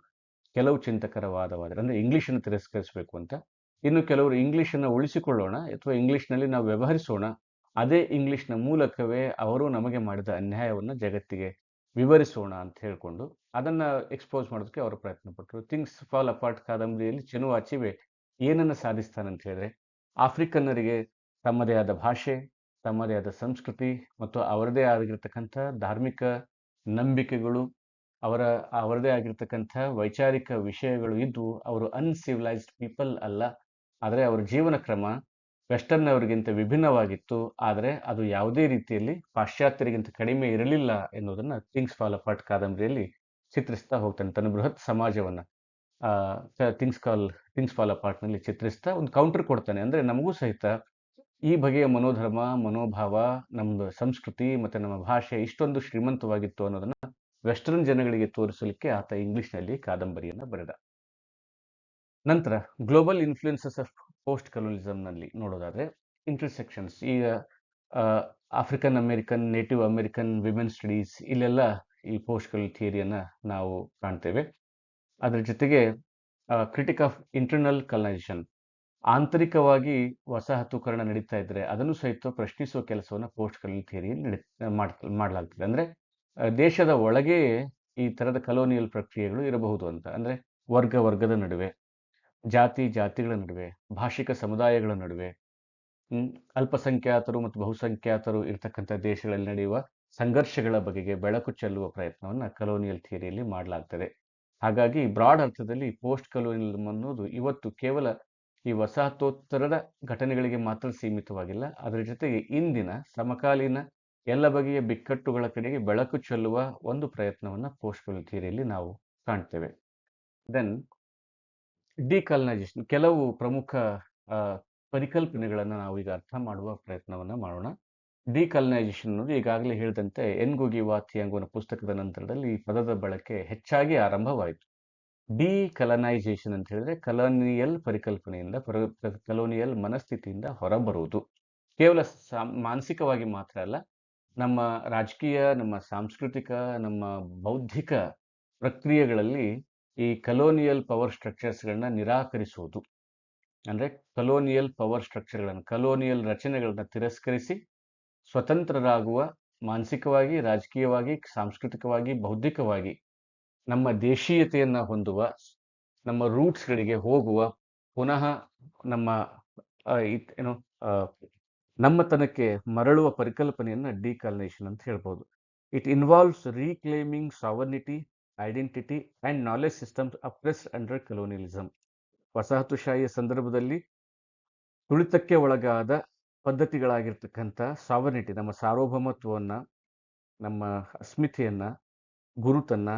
ಕೆಲವು ಚಿಂತಕರ ವಾದವಾದರೆ, ಅಂದ್ರೆ ಇಂಗ್ಲಿಷನ್ನು ತಿರಸ್ಕರಿಸಬೇಕು ಅಂತ. ಇನ್ನು ಕೆಲವರು ಇಂಗ್ಲಿಷನ್ನು ಉಳಿಸಿಕೊಳ್ಳೋಣ ಅಥವಾ ಇಂಗ್ಲಿಷ್ನಲ್ಲಿ ನಾವು ವ್ಯವಹರಿಸೋಣ, ಅದೇ ಇಂಗ್ಲಿಷ್ನ ಮೂಲಕವೇ ಅವರು ನಮಗೆ ಮಾಡಿದ ಅನ್ಯಾಯವನ್ನು ಜಗತ್ತಿಗೆ ವಿವರಿಸೋಣ ಅಂತ ಹೇಳ್ಕೊಂಡು ಅದನ್ನ ಎಕ್ಸ್ಪೋಸ್ ಮಾಡೋದಕ್ಕೆ ಅವರು ಪ್ರಯತ್ನ ಪಟ್ಟರು. ಥಿಂಗ್ಸ್ ಫಾಲ್ ಅಪಾರ್ಟ್ ಕಾದಂಬರಿಯಲ್ಲಿ ಚಿನುವಾ ಅಚಿಬೆ ಏನನ್ನ ಸಾಧಿಸ್ತಾನಂತ ಹೇಳಿದ್ರೆ, ಆಫ್ರಿಕನ್ನರಿಗೆ ತಮ್ಮದೇ ಆದ ಭಾಷೆ, ತಮ್ಮದೇ ಆದ ಸಂಸ್ಕೃತಿ ಮತ್ತು ಅವರದೇ ಆಗಿರ್ತಕ್ಕಂಥ ಧಾರ್ಮಿಕ ನಂಬಿಕೆಗಳು, ಅವರದೇ ಆಗಿರ್ತಕ್ಕಂಥ ವೈಚಾರಿಕ ವಿಷಯಗಳು ಇದ್ದು ಅವರು ಅನ್ಸಿವಿಲೈಸ್ಡ್ ಪೀಪಲ್ ಅಲ್ಲ, ಆದರೆ ಅವರ ಜೀವನ ಕ್ರಮ ವೆಸ್ಟರ್ನ್ ಅವರಿಗಿಂತ ವಿಭಿನ್ನವಾಗಿತ್ತು, ಆದರೆ ಅದು ಯಾವುದೇ ರೀತಿಯಲ್ಲಿ ಪಾಶ್ಚಾತ್ಯರಿಗಿಂತ ಕಡಿಮೆ ಇರಲಿಲ್ಲ ಎನ್ನುವುದನ್ನ ಥಿಂಗ್ಸ್ ಫಾಲ್ ಅಪಾರ್ಟ್ ಕಾದಂಬರಿಯಲ್ಲಿ ಚಿತ್ರಿಸ್ತಾ ಹೋಗ್ತಾನೆ. ತನ್ನ ಬೃಹತ್ ಸಮಾಜವನ್ನ ಥಿಂಗ್ಸ್ ಫಾಲ್ ಅಪಾರ್ಟ್ ನಲ್ಲಿ ಚಿತ್ರಿಸ್ತಾ ಒಂದು ಕೌಂಟರ್ ಕೊಡ್ತಾನೆ. ಅಂದ್ರೆ ನಮಗೂ ಸಹಿತ ಈ ಬಗೆಯ ಮನೋಧರ್ಮ, ಮನೋಭಾವ, ನಮ್ದು ಸಂಸ್ಕೃತಿ ಮತ್ತೆ ನಮ್ಮ ಭಾಷೆ ಇಷ್ಟೊಂದು ಶ್ರೀಮಂತವಾಗಿತ್ತು ಅನ್ನೋದನ್ನ ವೆಸ್ಟರ್ನ್ ಜನಗಳಿಗೆ ತೋರಿಸಲಿಕ್ಕೆ ಆತ ಇಂಗ್ಲಿಷ್ನಲ್ಲಿ ಕಾದಂಬರಿಯನ್ನ ಬರೆದ. ನಂತರ ಗ್ಲೋಬಲ್ ಇನ್ಫ್ಲೂಯೆನ್ಸಸ್ ಆಫ್ ಪೋಸ್ಟ್ ಕಲೋನಿಸಮ್ ನಲ್ಲಿ ನೋಡೋದಾದ್ರೆ, ಇಂಟರ್ಸೆಕ್ಷನ್ಸ್, ಈಗ African American, native American women studies, ಇಲ್ಲೆಲ್ಲ ಈ ಪೋಸ್ಟ್ ಕಲೋನಿಯಲ್ ಥಿಯರಿಯನ್ನ ನಾವು ಕಾಣ್ತೇವೆ. ಅದರ ಜೊತೆಗೆ ಕ್ರಿಟಿಕ್ ಆಫ್ ಇಂಟರ್ನಲ್ ಕಲನೈಸೇಷನ್, ಆಂತರಿಕವಾಗಿ ವಸಾಹತುಕರಣ ನಡೀತಾ ಇದ್ರೆ ಅದನ್ನು ಸಹಿತ ಪ್ರಶ್ನಿಸುವ ಕೆಲಸವನ್ನು ಪೋಸ್ಟ್ ಕಲೋನಿಯಲ್ ಥಿಯರಿಯಲ್ಲಿ ಮಾಡಲಾಗ್ತದೆ. ಅಂದ್ರೆ ದೇಶದ ಒಳಗೆ ಈ ತರದ ಕಲೋನಿಯಲ್ ಪ್ರಕ್ರಿಯೆಗಳು ಇರಬಹುದು ಅಂತ. ಅಂದ್ರೆ ವರ್ಗದ ನಡುವೆ, ಜಾತಿಗಳ ನಡುವೆ, ಭಾಷಿಕ ಸಮುದಾಯಗಳ ನಡುವೆ, ಅಲ್ಪಸಂಖ್ಯಾತರು ಮತ್ತು ಬಹುಸಂಖ್ಯಾತರು ಇರ್ತಕ್ಕಂಥ ದೇಶಗಳಲ್ಲಿ ನಡೆಯುವ ಸಂಘರ್ಷಗಳ ಬಗೆಗೆ ಬೆಳಕು ಚೆಲ್ಲುವ ಪ್ರಯತ್ನವನ್ನ ಕಲೋನಿಯಲ್ ಥಿಯರಿಯಲ್ಲಿ ಮಾಡಲಾಗ್ತದೆ. ಹಾಗಾಗಿ ಬ್ರಾಡ್ ಅರ್ಥದಲ್ಲಿ ಪೋಸ್ಟ್ ಕಲೋನಿಯಲ್ ಅನ್ನೋದು ಇವತ್ತು ಕೇವಲ ಈ ವಸಾಹತೋತ್ತರದ ಘಟನೆಗಳಿಗೆ ಮಾತ್ರ ಸೀಮಿತವಾಗಿಲ್ಲ, ಅದರ ಜೊತೆಗೆ ಇಂದಿನ ಸಮಕಾಲೀನ ಎಲ್ಲ ಬಗೆಯ ಬಿಕ್ಕಟ್ಟುಗಳ ಕಡೆಗೆ ಬೆಳಕು ಚೆಲ್ಲುವ ಒಂದು ಪ್ರಯತ್ನವನ್ನ ಪೋಸ್ಟ್ ಕಲೋನಿಯಲ್ ಥಿಯರಿಯಲ್ಲಿ ನಾವು ಕಾಣ್ತೇವೆ. ದೆನ್ ಡಿಕಲನೈಸೇಷನ್, ಕೆಲವು ಪ್ರಮುಖ ಪರಿಕಲ್ಪನೆಗಳನ್ನು ನಾವು ಈಗ ಅರ್ಥ ಮಾಡುವ ಪ್ರಯತ್ನವನ್ನ ಮಾಡೋಣ. ಡಿಕಲನೈಸೇಷನ್ ಅನ್ನೋದು ಈಗಾಗಲೇ ಹೇಳಿದಂತೆ ಎನ್ಗುಗಿ ವಾ ಥಿಯಾಂಗೊನ ಪುಸ್ತಕದ ನಂತರದಲ್ಲಿ ಈ ಪದದ ಬಳಕೆ ಹೆಚ್ಚಾಗಿ ಆರಂಭವಾಯಿತು. ಡಿಕಲನೈಸೇಷನ್ ಅಂತ ಹೇಳಿದ್ರೆ ಕಲೋನಿಯಲ್ ಪರಿಕಲ್ಪನೆಯಿಂದ, ಕಲೋನಿಯಲ್ ಮನಸ್ಥಿತಿಯಿಂದ ಹೊರಬರುವುದು. ಕೇವಲ ಮಾನಸಿಕವಾಗಿ ಮಾತ್ರ ಅಲ್ಲ, ನಮ್ಮ ರಾಜಕೀಯ, ನಮ್ಮ ಸಾಂಸ್ಕೃತಿಕ, ನಮ್ಮ ಬೌದ್ಧಿಕ ಪ್ರಕ್ರಿಯೆಗಳಲ್ಲಿ ಈ ಕಲೋನಿಯಲ್ ಪವರ್ ಸ್ಟ್ರಕ್ಚರ್ಸ್ಗಳನ್ನ ನಿರಾಕರಿಸುವುದು. ಅಂದ್ರೆ ಕಲೋನಿಯಲ್ ಪವರ್ ಸ್ಟ್ರಕ್ಚರ್ಗಳನ್ನು, ಕಲೋನಿಯಲ್ ರಚನೆಗಳನ್ನ ತಿರಸ್ಕರಿಸಿ ಸ್ವತಂತ್ರರಾಗುವ, ಮಾನಸಿಕವಾಗಿ, ರಾಜಕೀಯವಾಗಿ, ಸಾಂಸ್ಕೃತಿಕವಾಗಿ, ಬೌದ್ಧಿಕವಾಗಿ ನಮ್ಮ ದೇಶೀಯತೆಯನ್ನ ಹೊಂದುವ, ನಮ್ಮ ರೂಟ್ಸ್ಗಳಿಗೆ ಹೋಗುವ, ಪುನಃ ನಮ್ಮ ನಮ್ಮತನಕ್ಕೆ ಮರಳುವ ಪರಿಕಲ್ಪನೆಯನ್ನ ಡಿಕಲನೈಸೇಷನ್ ಅಂತ ಹೇಳ್ಬೋದು. It involves reclaiming sovereignty, identity and knowledge systems oppressed under colonialism. ವಸಾಹತುಶಾಹಿಯ ಸಂದರ್ಭದಲ್ಲಿ ತುಳಿತಕ್ಕೆ ಒಳಗಾದ ಪದ್ಧತಿಗಳಾಗಿರ್ತಕ್ಕಂಥ ಸಾವರ್ನಿಟಿ, ನಮ್ಮ ಸಾರ್ವಭೌಮತ್ವವನ್ನ, ನಮ್ಮ ಅಸ್ಮಿತೆಯನ್ನ, ಗುರುತನ್ನ,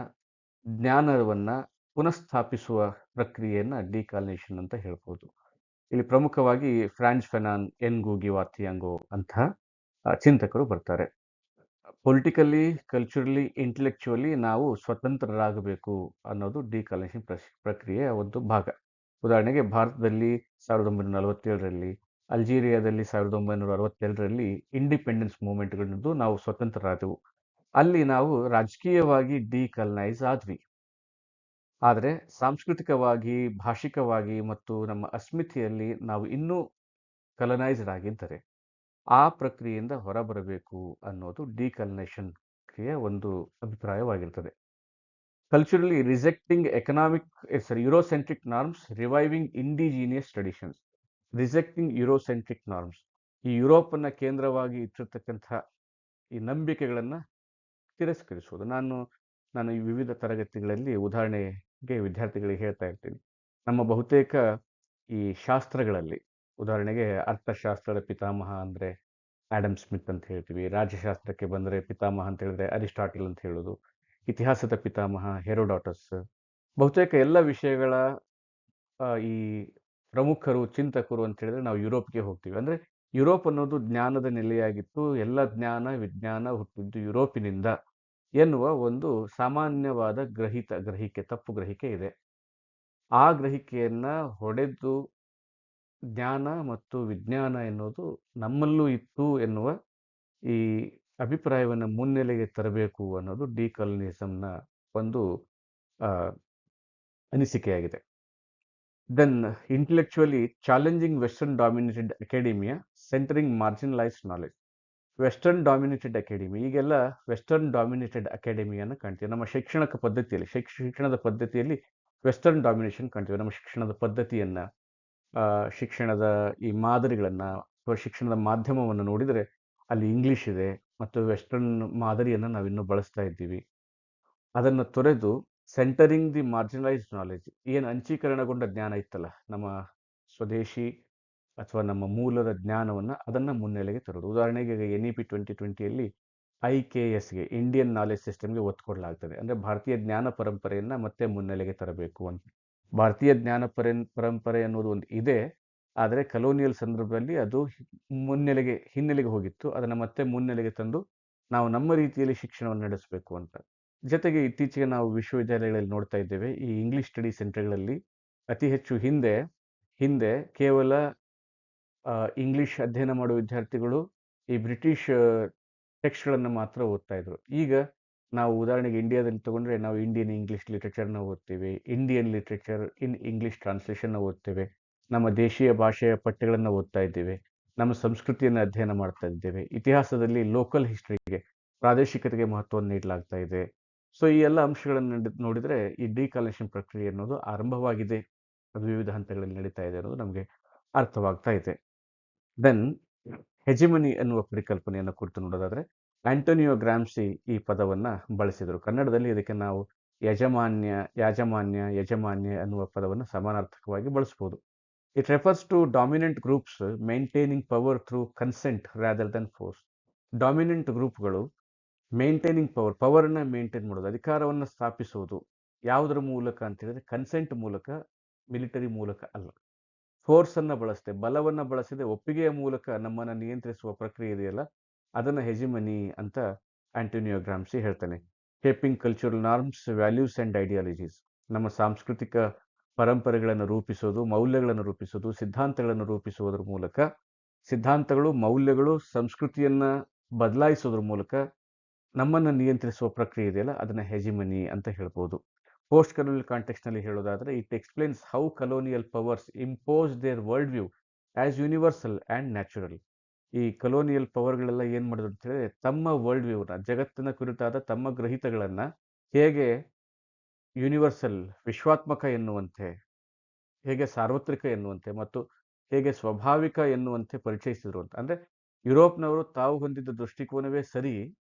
ಜ್ಞಾನವನ್ನ ಪುನಃಸ್ಥಾಪಿಸುವ ಪ್ರಕ್ರಿಯೆಯನ್ನ ಡಿಕಾಲನೈಸೇಷನ್ ಅಂತ ಹೇಳ್ಬೋದು. ಇಲ್ಲಿ ಪ್ರಮುಖವಾಗಿ ಫ್ರಾನ್ಸ್ ಫೆನಾನ್, ಎನ್ಗು ವಾತಿಯಾಂಗೋ ಅಂತಹ ಚಿಂತಕರು ಬರ್ತಾರೆ. ಪೊಲಿಟಿಕಲಿ, ಕಲ್ಚರಲಿ, ಇಂಟೆಲೆಕ್ಚುಯಲಿ ನಾವು ಸ್ವತಂತ್ರರಾಗಬೇಕು ಅನ್ನೋದು ಡಿಕಾಲನೈಸೇಷನ್ ಪ್ರಕ್ರಿಯೆಯ ಒಂದು ಭಾಗ. ಉದಾಹರಣೆಗೆ ಭಾರತದಲ್ಲಿ 1947ರಲ್ಲಿ, ಅಲ್ಜೀರಿಯಾದಲ್ಲಿ 1962ರಲ್ಲಿ ಇಂಡಿಪೆಂಡೆನ್ಸ್ ಮೂವ್ಮೆಂಟ್ಗಳಿದ್ದು ನಾವು ಸ್ವತಂತ್ರರಾದೆವು. ಅಲ್ಲಿ ನಾವು ರಾಜಕೀಯವಾಗಿ ಡಿಕಾಲನೈಸ್ ಆದ್ವಿ. ಆದರೆ ಸಾಂಸ್ಕೃತಿಕವಾಗಿ, ಭಾಷಿಕವಾಗಿ ಮತ್ತು ನಮ್ಮ ಅಸ್ಮಿತೆಯಲ್ಲಿ ನಾವು ಇನ್ನೂ ಕಲನೈಸ್ಡ್ ಆಗಿದ್ದರೆ ಆ ಪ್ರಕ್ರಿಯೆಯಿಂದ ಹೊರಬರಬೇಕು ಅನ್ನೋದು ಡಿಕಾಲನೈಸೇಷನ್ ಕ್ರಿಯೆಯ ಒಂದು ಅಭಿಪ್ರಾಯವಾಗಿರ್ತದೆ. Culturally rejecting Eurocentric norms, reviving indigenous traditions. Rejecting Eurocentric norms, ಈ ಯುರೋಪನ್ನ ಕೇಂದ್ರವಾಗಿ ಇಟ್ಟಿರ್ತಕ್ಕಂಥ ಈ ನಂಬಿಕೆಗಳನ್ನು ತಿರಸ್ಕರಿಸುವುದು. ನಾನು ಈ ವಿವಿಧ ತರಗತಿಗಳಲ್ಲಿ ಉದಾಹರಣೆಗೆ ವಿದ್ಯಾರ್ಥಿಗಳಿಗೆ ಹೇಳ್ತಾ ಇರ್ತೀನಿ. ನಮ್ಮ ಬಹುತೇಕ ಈ ಶಾಸ್ತ್ರಗಳಲ್ಲಿ, ಉದಾಹರಣೆಗೆ ಅರ್ಥಶಾಸ್ತ್ರದ ಪಿತಾಮಹ ಅಂದರೆ ಆಡಮ್ ಸ್ಮಿತ್ ಅಂತ ಹೇಳ್ತೀವಿ. ರಾಜ್ಯಶಾಸ್ತ್ರಕ್ಕೆ ಬಂದರೆ ಪಿತಾಮಹ ಅಂತ ಹೇಳಿದ್ರೆ ಅರಿಸ್ಟಾಟಿಲ್ ಅಂತ ಹೇಳೋದು. ಇತಿಹಾಸದ ಪಿತಾಮಹ ಹೆರೋಡಾಟಸ್. ಬಹುತೇಕ ಎಲ್ಲ ವಿಷಯಗಳ ಈ ಪ್ರಮುಖರು, ಚಿಂತಕರು ಅಂತ ಹೇಳಿದ್ರೆ ನಾವು ಯುರೋಪ್ಗೆ ಹೋಗ್ತೀವಿ. ಅಂದರೆ ಯುರೋಪ್ ಅನ್ನೋದು ಜ್ಞಾನದ ನೆಲೆಯಾಗಿತ್ತು, ಎಲ್ಲ ಜ್ಞಾನ ವಿಜ್ಞಾನ ಹುಟ್ಟಿದ್ದು ಯುರೋಪಿನಿಂದ ಎನ್ನುವ ಒಂದು ಸಾಮಾನ್ಯವಾದ ಗ್ರಹಿಕೆ, ತಪ್ಪು ಗ್ರಹಿಕೆ ಇದೆ. ಆ ಗ್ರಹಿಕೆಯನ್ನ ಹೊಡೆದು ಜ್ಞಾನ ಮತ್ತು ವಿಜ್ಞಾನ ಎನ್ನುವುದು ನಮ್ಮಲ್ಲೂ ಇತ್ತು ಎನ್ನುವ ಈ ಅಭಿಪ್ರಾಯವನ್ನು ಮುನ್ನೆಲೆಗೆ ತರಬೇಕು ಅನ್ನೋದು ಡಿಕಾಲನಿಸಂನ ಒಂದು ಅನಿಸಿಕೆಯಾಗಿದೆ. Then intellectually challenging western dominated academia, centering marginalized knowledge. Western dominated academy, ಈಗೆಲ್ಲ ವೆಸ್ಟರ್ನ್ ಡಾಮಿನೇಟೆಡ್ ಅಕಾಡೆಮಿಯನ್ನು ಕಾಣ್ತೀವಿ ನಮ್ಮ ಶಿಕ್ಷಣದ ಪದ್ಧತಿಯಲ್ಲಿ ವೆಸ್ಟರ್ನ್ ಡಾಮಿನೇಷನ್ ಕಾಣ್ತೀವಿ. ನಮ್ಮ ಶಿಕ್ಷಣದ ಪದ್ಧತಿಯನ್ನ, ಶಿಕ್ಷಣದ ಈ ಮಾದರಿಗಳನ್ನ ಅಥವಾ ಶಿಕ್ಷಣದ ಮಾಧ್ಯಮವನ್ನು ನೋಡಿದರೆ ಅಲ್ಲಿ ಇಂಗ್ಲಿಷ್ ಇದೆ ಮತ್ತು ವೆಸ್ಟರ್ನ್ ಮಾದರಿಯನ್ನು ನಾವಿನ್ನೂ ಬಳಸ್ತಾ ಇದ್ದೀವಿ. ಅದನ್ನು ತೊರೆದು ಸೆಂಟರಿಂಗ್ ದಿ ಮಾರ್ಜಿನಲೈಸ್ಡ್ ನಾಲೆಜ್, ಏನು ಅಂಚೀಕರಣಗೊಂಡ ಜ್ಞಾನ ಇತ್ತಲ್ಲ, ನಮ್ಮ ಸ್ವದೇಶಿ ಅಥವಾ ನಮ್ಮ ಮೂಲದ ಜ್ಞಾನವನ್ನು ಅದನ್ನು ಮುನ್ನೆಲೆಗೆ ತರೋದು. ಉದಾಹರಣೆಗೆ NEP 2020ಯಲ್ಲಿ IKSಗೆ, ಇಂಡಿಯನ್ ನಾಲೆಜ್ ಸಿಸ್ಟಮ್ಗೆ ಒತ್ತು ಕೊಡಲಾಗ್ತದೆ. ಅಂದರೆ ಭಾರತೀಯ ಜ್ಞಾನ ಪರಂಪರೆಯನ್ನು ಮತ್ತೆ ಮುನ್ನೆಲೆಗೆ ತರಬೇಕು ಅಂತ. ಭಾರತೀಯ ಜ್ಞಾನ ಪರಂಪರೆ ಅನ್ನೋದು ಒಂದು ಇದೆ, ಆದರೆ ಕಲೋನಿಯಲ್ ಸಂದರ್ಭದಲ್ಲಿ ಅದು ಹಿನ್ನೆಲೆಗೆ ಹೋಗಿತ್ತು. ಅದನ್ನು ಮತ್ತೆ ಮುನ್ನೆಲೆಗೆ ತಂದು ನಾವು ನಮ್ಮ ರೀತಿಯಲ್ಲಿ ಶಿಕ್ಷಣವನ್ನು ನಡೆಸಬೇಕು ಅಂತ. ಜೊತೆಗೆ ಇತ್ತೀಚೆಗೆ ನಾವು ವಿಶ್ವವಿದ್ಯಾಲಯಗಳಲ್ಲಿ ನೋಡ್ತಾ ಇದ್ದೇವೆ, ಈ ಇಂಗ್ಲಿಷ್ ಸ್ಟಡಿ ಸೆಂಟರ್ಗಳಲ್ಲಿ ಅತಿ ಹೆಚ್ಚು ಹಿಂದೆ ಕೇವಲ ಇಂಗ್ಲಿಷ್ ಅಧ್ಯಯನ ಮಾಡುವ ವಿದ್ಯಾರ್ಥಿಗಳು ಈ ಬ್ರಿಟಿಷ್ ಟೆಕ್ಸ್ಟ್ಗಳನ್ನು ಮಾತ್ರ ಓದ್ತಾ ಇದ್ರು. ಈಗ ನಾವು ಉದಾಹರಣೆಗೆ ಇಂಡಿಯಾದಲ್ಲಿ ತಗೊಂಡ್ರೆ ನಾವು ಇಂಡಿಯನ್ ಇಂಗ್ಲಿಷ್ ಲಿಟರೇಚರ್ನ ಓದ್ತೇವೆ, ಇಂಡಿಯನ್ ಲಿಟರೇಚರ್ ಇನ್ ಇಂಗ್ಲಿಷ್ ಟ್ರಾನ್ಸ್ಲೇಷನ್ನ ಓದ್ತೇವೆ, ನಮ್ಮ ದೇಶೀಯ ಭಾಷೆಯ ಪಠ್ಯಗಳನ್ನು ಓದ್ತಾ ಇದ್ದೇವೆ, ನಮ್ಮ ಸಂಸ್ಕೃತಿಯನ್ನು ಅಧ್ಯಯನ ಮಾಡ್ತಾ ಇದ್ದೇವೆ. ಇತಿಹಾಸದಲ್ಲಿ ಲೋಕಲ್ ಹಿಸ್ಟ್ರಿಗೆ, ಪ್ರಾದೇಶಿಕತೆಗೆ ಮಹತ್ವವನ್ನು ನೀಡಲಾಗ್ತಾ ಇದೆ. ಸೊ ಈ ಎಲ್ಲ ಅಂಶಗಳನ್ನು ನೋಡಿದರೆ ಈ ಡಿಕಾಲನೈಸೇಷನ್ ಪ್ರಕ್ರಿಯೆ ಅನ್ನೋದು ಆರಂಭವಾಗಿದೆ, ಅದು ವಿವಿಧ ಹಂತಗಳಲ್ಲಿ ನಡೀತಾ ಇದೆ ಅನ್ನೋದು ನಮಗೆ ಅರ್ಥವಾಗ್ತಾ ಇದೆ. ದೆನ್ ಹೆಜಿಮನಿ ಎನ್ನುವ ಪರಿಕಲ್ಪನೆಯನ್ನು ಕುರಿತು ನೋಡೋದಾದ್ರೆ ಆಂಟೋನಿಯೋ ಗ್ರಾಮ್ಸಿ ಈ ಪದವನ್ನು ಬಳಸಿದರು. ಕನ್ನಡದಲ್ಲಿ ಇದಕ್ಕೆ ನಾವು ಯಾಜಮಾನ್ಯ ಎನ್ನುವ ಪದವನ್ನು ಸಮಾನಾರ್ಥಕವಾಗಿ ಬಳಸಬಹುದು. It refers to dominant groups maintaining power through consent rather than force. Dominant ಗ್ರೂಪ್ಗಳು ಮೇಂಟೈನಿಂಗ್ ಪವರ್ನ ಮೇಂಟೈನ್ ಮಾಡೋದು, ಅಧಿಕಾರವನ್ನು ಸ್ಥಾಪಿಸುವುದು ಯಾವುದರ ಮೂಲಕ ಅಂತ ಹೇಳಿದ್ರೆ ಕನ್ಸೆಂಟ್ ಮೂಲಕ, ಮಿಲಿಟರಿ ಮೂಲಕ ಅಲ್ಲ. ಫೋರ್ಸನ್ನು ಬಳಸದೆ, ಬಲವನ್ನು ಬಳಸದೆ ಒಪ್ಪಿಗೆಯ ಮೂಲಕ ನಮ್ಮನ್ನು ನಿಯಂತ್ರಿಸುವ ಪ್ರಕ್ರಿಯೆ ಇದೆಯಲ್ಲ, ಅದನ್ನು ಹೆಜಿಮನಿ ಅಂತ ಆಂಟೋನಿಯೋ ಗ್ರಾಮ್ಸಿ ಹೇಳ್ತಾನೆ. Shaping cultural norms, values and ideologies. ನಮ್ಮ ಸಾಂಸ್ಕೃತಿಕ ಪರಂಪರೆಗಳನ್ನು ರೂಪಿಸೋದು, ಮೌಲ್ಯಗಳನ್ನು ರೂಪಿಸೋದು, ಸಿದ್ಧಾಂತಗಳನ್ನು ರೂಪಿಸುವುದರ ಮೂಲಕ, ಸಿದ್ಧಾಂತಗಳು, ಮೌಲ್ಯಗಳು, ಸಂಸ್ಕೃತಿಯನ್ನು ಬದಲಾಯಿಸೋದ್ರ ಮೂಲಕ ನಮ್ಮನ್ನು ನಿಯಂತ್ರಿಸುವ ಪ್ರಕ್ರಿಯೆ ಇದೆಯಲ್ಲ, ಅದನ್ನು ಹೆಜಿಮನಿ ಅಂತ ಹೇಳ್ಬೋದು. ಪೋಸ್ಟ್ ಕಲೋನಿಯಲ್ ಕಾಂಟೆಕ್ಸ್ಟ್ನಲ್ಲಿ ಹೇಳೋದಾದರೆ it explains how colonial powers impose their world view as universal and natural. ಈ ಕಲೋನಿಯಲ್ ಪವರ್ಗಳೆಲ್ಲ ಏನು ಮಾಡಿದ್ರು ಅಂತ ಹೇಳಿದ್ರೆ ತಮ್ಮ ವರ್ಲ್ಡ್ ವ್ಯೂನ, ಜಗತ್ತಿನ ಕುರಿತಾದ ತಮ್ಮ ಗ್ರಹಿತಗಳನ್ನು ಹೇಗೆ ಯೂನಿವರ್ಸಲ್, ವಿಶ್ವಾತ್ಮಕ ಎನ್ನುವಂತೆ, ಹೇಗೆ ಸಾರ್ವತ್ರಿಕ ಎನ್ನುವಂತೆ ಮತ್ತು ಹೇಗೆ ಸ್ವಾಭಾವಿಕ ಎನ್ನುವಂತೆ ಪರಿಚಯಿಸಿದ್ರು ಅಂತ. ಅಂದರೆ ಯುರೋಪ್ನವರು ತಾವು ಹೊಂದಿದ್ದ ದೃಷ್ಟಿಕೋನವೇ ಸರಿ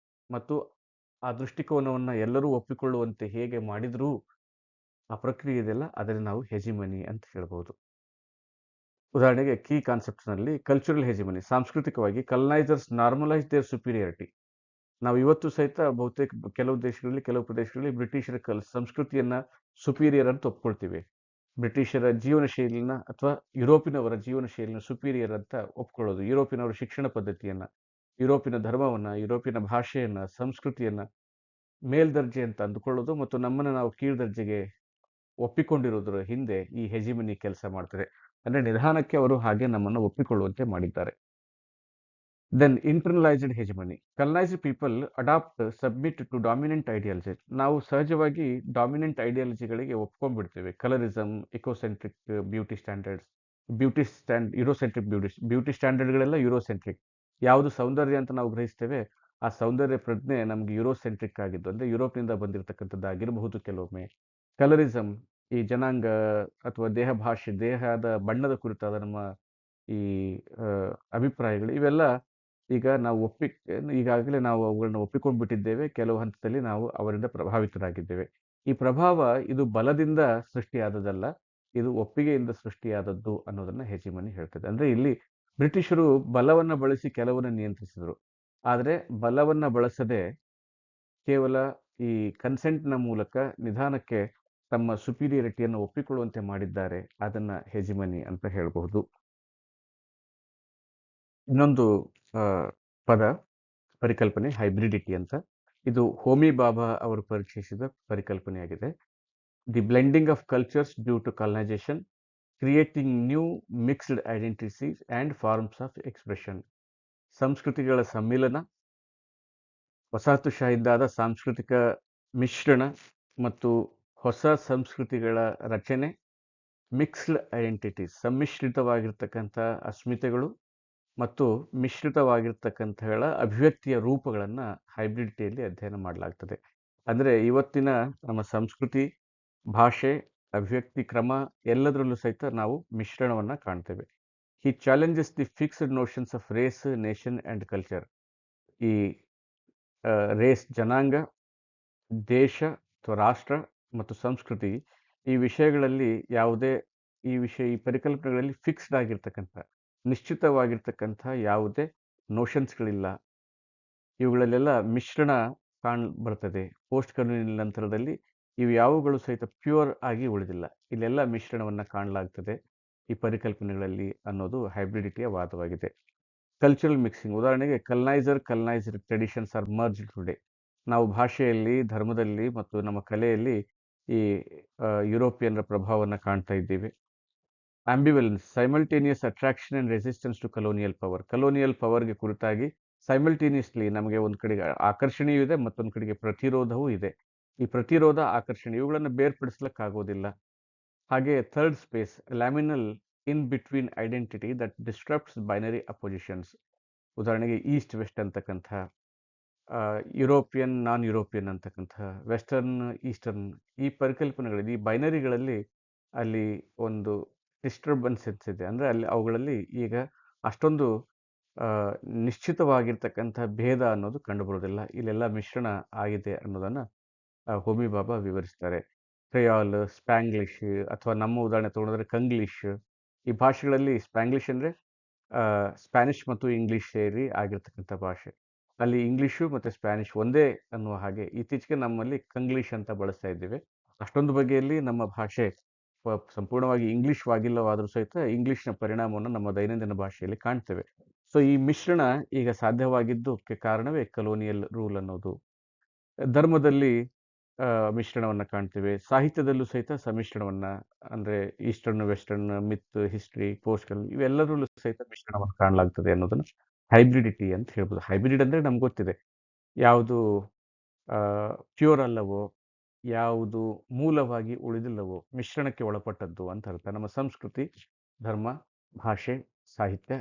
ಮತ್ತು ಆ ದೃಷ್ಟಿಕೋನವನ್ನು ಎಲ್ಲರೂ ಒಪ್ಪಿಕೊಳ್ಳುವಂತೆ ಹೇಗೆ ಮಾಡಿದ್ರು ಆ ಪ್ರಕ್ರಿಯೆ ಇದೆಯಲ್ಲ ಅದನ್ನು ನಾವು ಹೆಜಿಮನಿ ಅಂತ ಹೇಳ್ಬೋದು. ಉದಾಹರಣೆಗೆ ಕೀ ಕಾನ್ಸೆಪ್ಟ್ಸ್ನಲ್ಲಿ ಕಲ್ಚರಲ್ ಹೆಜಿಮನಿ, ಸಾಂಸ್ಕೃತಿಕವಾಗಿ ಕಲನೈಸರ್ಸ್ ನಾರ್ಮಲೈಸ್ ದೇರ್ ಸುಪೀರಿಯಾರಿಟಿ. ನಾವು ಇವತ್ತು ಸಹಿತ ಬಹುತೇಕ ಕೆಲವು ದೇಶಗಳಲ್ಲಿ, ಕೆಲವು ಪ್ರದೇಶಗಳಲ್ಲಿ ಬ್ರಿಟಿಷರ ಸಂಸ್ಕೃತಿಯನ್ನ ಸುಪೀರಿಯರ್ ಅಂತ ಒಪ್ಕೊಳ್ತೀವಿ. ಬ್ರಿಟಿಷರ ಜೀವನ ಶೈಲಿನ ಅಥವಾ ಯುರೋಪಿನವರ ಜೀವನ ಶೈಲಿನ ಸುಪೀರಿಯರ್ ಅಂತ ಒಪ್ಕೊಳ್ಳೋದು, ಯುರೋಪಿನವರ ಶಿಕ್ಷಣ ಪದ್ಧತಿಯನ್ನ, ಯುರೋಪಿನ ಧರ್ಮವನ್ನ, ಯುರೋಪಿನ ಭಾಷೆಯನ್ನ, ಸಂಸ್ಕೃತಿಯನ್ನ ಮೇಲ್ದರ್ಜೆ ಅಂತ ಅಂದುಕೊಳ್ಳೋದು ಮತ್ತು ನಮ್ಮನ್ನು ನಾವು ಕೀಳ್ದರ್ಜೆಗೆ ಒಪ್ಪಿಕೊಂಡಿರೋದ್ರ ಹಿಂದೆ ಈ ಹೆಜಿಮನಿ ಕೆಲಸ ಮಾಡ್ತದೆ. ಅಂದ್ರೆ ನಿಧಾನಕ್ಕೆ ಅವರು ಹಾಗೆ ನಮ್ಮನ್ನು ಒಪ್ಪಿಕೊಳ್ಳುವಂತೆ ಮಾಡಿದ್ದಾರೆ. Then internalized hegemony, colonized people adapt submit to dominant ideology. ನಾವು ಸಹಜವಾಗಿ ಡಾಮಿನೆಂಟ್ ಐಡಿಯಾಲಜಿಗಳಿಗೆ ಒಪ್ಕೊಂಡ್ಬಿಡ್ತೇವೆ. ಕಲರಿಸಮ್, ಇಕೋಸೆಂಟ್ರಿಕ್ ಯುರೋಸೆಂಟ್ರಿಕ್ ಬ್ಯೂಟಿ ಸ್ಟ್ಯಾಂಡರ್ಡ್ಗಳೆಲ್ಲ ಯುರೋಸೆಂಟ್ರಿಕ್. ಯಾವುದು ಸೌಂದರ್ಯ ಅಂತ ನಾವು ಗ್ರಹಿಸ್ತೇವೆ ಆ ಸೌಂದರ್ಯ ಪ್ರಜ್ಞೆ ನಮ್ಗೆ ಯುರೋಸೆಂಟ್ರಿಕ್ ಆಗಿದ್ದು, ಅಂದ್ರೆ ಯುರೋಪ್ನಿಂದ ಬಂದಿರತಕ್ಕಂಥದ್ದಾಗಿರಬಹುದು. ಕೆಲವೊಮ್ಮೆ ಕಲರಿಸಮ್, ಈ ಜನಾಂಗ ಅಥವಾ ದೇಹ ಭಾಷೆ, ದೇಹದ ಬಣ್ಣದ ಕುರಿತಾದ ನಮ್ಮ ಈ ಅಭಿಪ್ರಾಯಗಳು, ಇವೆಲ್ಲ ಈಗ ನಾವು ಈಗಾಗಲೇ ನಾವು ಅವುಗಳನ್ನ ಒಪ್ಪಿಕೊಂಡ್ಬಿಟ್ಟಿದ್ದೇವೆ. ಕೆಲವು ಹಂತದಲ್ಲಿ ನಾವು ಅವರಿಂದ ಪ್ರಭಾವಿತರಾಗಿದ್ದೇವೆ. ಈ ಪ್ರಭಾವ ಇದು ಬಲದಿಂದ ಸೃಷ್ಟಿಯಾದದಲ್ಲ, ಇದು ಒಪ್ಪಿಗೆಯಿಂದ ಸೃಷ್ಟಿಯಾದದ್ದು ಅನ್ನೋದನ್ನ ಹೆಜಿಮನಿ ಹೇಳ್ತದೆ. ಅಂದ್ರೆ ಇಲ್ಲಿ ಬ್ರಿಟಿಷರು ಬಲವನ್ನ ಬಳಸಿ ಕೆಲವನ್ನ ನಿಯಂತ್ರಿಸಿದರು, ಆದರೆ ಬಲವನ್ನ ಬಳಸದೆ ಕೇವಲ ಈ ಕನ್ಸೆಂಟ್ನ ಮೂಲಕ ನಿಧಾನಕ್ಕೆ ತಮ್ಮ ಸುಪೀರಿಯರಿಟಿಯನ್ನು ಒಪ್ಪಿಕೊಳ್ಳುವಂತೆ ಮಾಡಿದ್ದಾರೆ. ಅದನ್ನ ಹೆಜಿಮನಿ ಅಂತ ಹೇಳಬಹುದು. ಇನ್ನೊಂದು ಪದ, ಪರಿಕಲ್ಪನೆ ಹೈಬ್ರಿಡಿಟಿ ಅಂತ. ಇದು ಹೋಮಿ ಬಾಬಾ ಅವರು ಪರಿಚಯಿಸಿದ ಪರಿಕಲ್ಪನೆಯಾಗಿದೆ. The blending of cultures due to colonization, creating new mixed identities and forms of expression. ಸಂಸ್ಕೃತಿಗಳ ಸಮ್ಮಿಲನ, ವಸಾಹತುಶಾಹಿಯಿಂದಾದ ಸಾಂಸ್ಕೃತಿಕ ಮಿಶ್ರಣ ಮತ್ತು ಹೊಸ ಸಂಸ್ಕೃತಿಗಳ ರಚನೆ, ಮಿಕ್ಸ್ಡ್ ಐಡೆಂಟಿಟೀಸ್, ಸಮ್ಮಿಶ್ರಿತವಾಗಿರ್ತಕ್ಕಂಥ ಅಸ್ಮಿತೆಗಳು ಮತ್ತು ಮಿಶ್ರಿತವಾಗಿರ್ತಕ್ಕಂಥಗಳ ಅಭಿವ್ಯಕ್ತಿಯ ರೂಪಗಳನ್ನು ಹೈಬ್ರಿಡಿಟಿಯಲ್ಲಿ ಅಧ್ಯಯನ ಮಾಡಲಾಗ್ತದೆ. ಅಂದರೆ ಇವತ್ತಿನ ನಮ್ಮ ಸಂಸ್ಕೃತಿ, ಭಾಷೆ, ಅಭಿವ್ಯಕ್ತಿ ಕ್ರಮ ಎಲ್ಲದರಲ್ಲೂ ಸಹಿತ ನಾವು ಮಿಶ್ರಣವನ್ನು ಕಾಣ್ತೇವೆ. He challenges the fixed notions of race, nation and culture. ಈ ರೇಸ್, ಜನಾಂಗ, ದೇಶ ಅಥವಾ ರಾಷ್ಟ್ರ ಮತ್ತು ಸಂಸ್ಕೃತಿ, ಈ ವಿಷಯಗಳಲ್ಲಿ ಈ ಪರಿಕಲ್ಪನೆಗಳಲ್ಲಿ ಫಿಕ್ಸ್ಡ್ ಆಗಿರ್ತಕ್ಕಂಥ, ನಿಶ್ಚಿತವಾಗಿರ್ತಕ್ಕಂಥ ಯಾವುದೇ ನೋಷನ್ಸ್ಗಳಿಲ್ಲ. ಇವುಗಳಲ್ಲೆಲ್ಲ ಮಿಶ್ರಣ ಬರ್ತದೆ. ಪೋಸ್ಟ್ ಕಲೋನಿಯಲ್ ನಂತರದಲ್ಲಿ ಇವು ಯಾವುಗಳು ಸಹಿತ ಪ್ಯೂರ್ ಆಗಿ ಉಳಿದಿಲ್ಲ, ಇಲ್ಲೆಲ್ಲ ಮಿಶ್ರಣವನ್ನು ಕಾಣಲಾಗ್ತದೆ ಈ ಪರಿಕಲ್ಪನೆಗಳಲ್ಲಿ ಅನ್ನೋದು ಹೈಬ್ರಿಡಿಟಿಯ ವಾದವಾಗಿದೆ. ಕಲ್ಚರಲ್ ಮಿಕ್ಸಿಂಗ್, ಉದಾಹರಣೆಗೆ ಕಲನೈಸ್ಡ್ ಟ್ರೆಡಿಷನ್ಸ್ ಆರ್ ಮರ್ಜ್ ಟುಡೇ. ನಾವು ಭಾಷೆಯಲ್ಲಿ, ಧರ್ಮದಲ್ಲಿ ಮತ್ತು ನಮ್ಮ ಕಲೆಯಲ್ಲಿ ಈ ಯುರೋಪಿಯನ್ರ ಪ್ರಭಾವವನ್ನು ಕಾಣ್ತಾ ಇದ್ದೀವಿ. Ambivalence, simultaneous attraction and resistance to colonial power. Colonial ಪವರ್ಗೆ ಕುರಿತಾಗಿ ಸೈಮಲ್ಟೇನಿಯಸ್ಲಿ ನಮಗೆ ಒಂದು ಕಡೆಗೆ ಆಕರ್ಷಣೆಯೂ ಇದೆ, ಮತ್ತೊಂದು ಕಡೆಗೆ ಪ್ರತಿರೋಧವೂ ಇದೆ. ಈ ಪ್ರತಿರೋಧ, ಆಕರ್ಷಣೆ ಇವುಗಳನ್ನು ಬೇರ್ಪಡಿಸ್ಲಿಕ್ಕಾಗೋದಿಲ್ಲ. ಹಾಗೆ third space, liminal in between identity that disrupts binary oppositions. ಉದಾಹರಣೆಗೆ ಈಸ್ಟ್ ವೆಸ್ಟ್ ಅಂತಕ್ಕಂಥ, ಯುರೋಪಿಯನ್ ನಾನ್ ಯುರೋಪಿಯನ್ ಅಂತಕ್ಕಂಥ, ವೆಸ್ಟರ್ನ್ ಈಸ್ಟರ್ನ್, ಈ ಪರಿಕಲ್ಪನೆಗಳಲ್ಲಿ, ಈ ಬೈನರಿಗಳಲ್ಲಿ ಅಲ್ಲಿ ಒಂದು ಡಿಸ್ಟರ್ಬೆನ್ಸ್ ಇದೆ. ಅಂದರೆ ಅವುಗಳಲ್ಲಿ ಈಗ ಅಷ್ಟೊಂದು ನಿಶ್ಚಿತವಾಗಿರ್ತಕ್ಕಂಥ ಭೇದ ಅನ್ನೋದು ಕಂಡುಬರೋದಿಲ್ಲ. ಇಲ್ಲೆಲ್ಲ ಮಿಶ್ರಣ ಆಗಿದೆ ಅನ್ನೋದನ್ನು ಹೋಮಿ ಬಾಬಾ ವಿವರಿಸ್ತಾರೆ. ಕ್ರೆಯಾಲ್, ಸ್ಪ್ಯಾಂಗ್ಲಿಷ್, ಅಥವಾ ನಮ್ಮ ಉದಾಹರಣೆ ತಗೊಂಡ್ರೆ ಕಂಗ್ಲಿಷ್. ಈ ಭಾಷೆಗಳಲ್ಲಿ ಸ್ಪ್ಯಾಂಗ್ಲಿಷ್ ಅಂದರೆ ಸ್ಪ್ಯಾನಿಷ್ ಮತ್ತು ಇಂಗ್ಲಿಷ್ ಸೇರಿ ಆಗಿರ್ತಕ್ಕಂಥ ಭಾಷೆ. ಅಲ್ಲಿ ಇಂಗ್ಲಿಷು ಮತ್ತು ಸ್ಪ್ಯಾನಿಷ್ ಒಂದೇ ಅನ್ನುವ ಹಾಗೆ ಇತ್ತೀಚೆಗೆ ನಮ್ಮಲ್ಲಿ ಕಂಗ್ಲಿಷ್ ಅಂತ ಬಳಸ್ತಾ ಇದ್ದೇವೆ. ಅಷ್ಟೊಂದು ಬಗೆಯಲ್ಲಿ ನಮ್ಮ ಭಾಷೆ ಸಂಪೂರ್ಣವಾಗಿ ಇಂಗ್ಲಿಷ್ವಾಗಿಲ್ಲವಾದರೂ ಸಹಿತ ಇಂಗ್ಲಿಷ್ನ ಪರಿಣಾಮವನ್ನು ನಮ್ಮ ದೈನಂದಿನ ಭಾಷೆಯಲ್ಲಿ ಕಾಣ್ತೇವೆ. ಸೊ ಈ ಮಿಶ್ರಣ ಈಗ ಸಾಧ್ಯವಾಗಿದ್ದಕ್ಕೆ ಕಾರಣವೇ ಕಲೋನಿಯಲ್ ರೂಲ್ ಅನ್ನೋದು. ಧರ್ಮದಲ್ಲಿ ಮಿಶ್ರಣವನ್ನು ಕಾಣ್ತೇವೆ. ಸಾಹಿತ್ಯದಲ್ಲೂ ಸಹಿತ ಸಮ್ಮಿಶ್ರಣವನ್ನು, ಅಂದರೆ ಈಸ್ಟರ್ನ್, ವೆಸ್ಟರ್ನ್, ಮಿತ್, ಹಿಸ್ಟ್ರಿ, ಪೋಸ್ಟಲ್, ಇವೆಲ್ಲರಲ್ಲೂ ಸಹಿತ ಮಿಶ್ರಣವನ್ನು ಕಾಣಲಾಗ್ತದೆ ಅನ್ನೋದನ್ನು ಹೈಬ್ರಿಡಿಟಿ ಅಂತ ಹೇಳ್ಬೋದು. ಹೈಬ್ರಿಡ್ ಅಂದರೆ ನಮ್ಗೆ ಗೊತ್ತಿದೆ, ಯಾವುದು ಪ್ಯೂರ್ ಅಲ್ಲವೋ, ಯಾವುದು ಮೂಲವಾಗಿ ಉಳಿದಿಲ್ಲವೋ ಮಿಶ್ರಣಕ್ಕೆ ಒಳಪಟ್ಟದ್ದು ಅಂತ ಅರ್ಥ. ನಮ್ಮ ಸಂಸ್ಕೃತಿ, ಧರ್ಮ, ಭಾಷೆ, ಸಾಹಿತ್ಯ,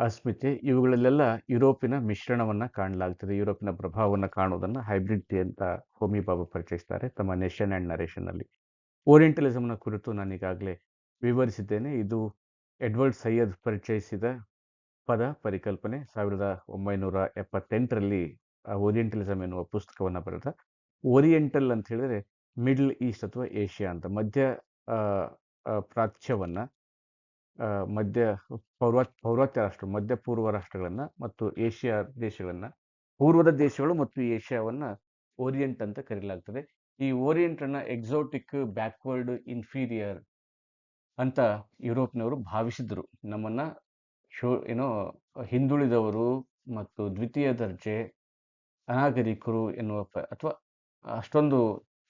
ಅಸ್ಮಿತೆ, ಇವುಗಳಲ್ಲೆಲ್ಲ ಯುರೋಪಿನ ಮಿಶ್ರಣವನ್ನು ಕಾಣಲಾಗ್ತದೆ. ಯುರೋಪಿನ ಪ್ರಭಾವವನ್ನು ಕಾಣೋದನ್ನು ಹೈಬ್ರಿಡಿಟಿ ಅಂತ ಹೋಮಿ ಬಾಬಾ ಪರಿಚಯಿಸ್ತಾರೆ ತಮ್ಮ ನೇಷನ್ ಆ್ಯಂಡ್ ನರೇಷನ್ನಲ್ಲಿ. ಓರಿಯೆಂಟಲಿಸಮ್ನ ಕುರಿತು ನಾನು ಈಗಾಗಲೇ ವಿವರಿಸಿದ್ದೇನೆ. ಇದು ಎಡ್ವರ್ಡ್ ಸೈಯದ್ ಪರಿಚಯಿಸಿದ ಪದ, ಪರಿಕಲ್ಪನೆ. 1978ರಲ್ಲಿ ಓರಿಯೆಂಟಲಿಸಮ್ ಎನ್ನುವ ಪುಸ್ತಕವನ್ನು ಬರೆದ. ಓರಿಯೆಂಟಲ್ ಅಂತ ಹೇಳಿದ್ರೆ ಮಿಡ್ಲ್ ಈಸ್ಟ್ ಅಥವಾ ಏಷ್ಯಾ ಅಂತ ಮಧ್ಯ ಆ, ಪ್ರಾಚ್ಯವನ್ನ ಮಧ್ಯ ಪೌರ್ವಾತ್ಯ ರಾಷ್ಟ್ರ ಮಧ್ಯ ಪೂರ್ವ ರಾಷ್ಟ್ರಗಳನ್ನ ಮತ್ತು ಏಷ್ಯಾ ದೇಶಗಳನ್ನ ಪೂರ್ವದ ದೇಶಗಳು ಮತ್ತು ಏಷ್ಯಾವನ್ನ ಓರಿಯೆಂಟ್ ಅಂತ ಕರೆಯಲಾಗ್ತದೆ. ಈ ಓರಿಯೆಂಟ್ ಅನ್ನ ಎಕ್ಸೋಟಿಕ್, ಬ್ಯಾಕ್ವರ್ಡ್, ಇನ್ಫೀರಿಯರ್ ಅಂತ ಯುರೋಪ್ನವರು ಭಾವಿಸಿದ್ರು. ನಮ್ಮನ್ನ ಏನೋ ಹಿಂದುಳಿದವರು ಮತ್ತು ದ್ವಿತೀಯ ದರ್ಜೆ ಅನಾಗರಿಕರು ಎನ್ನುವ ಅಥವಾ ಅಷ್ಟೊಂದು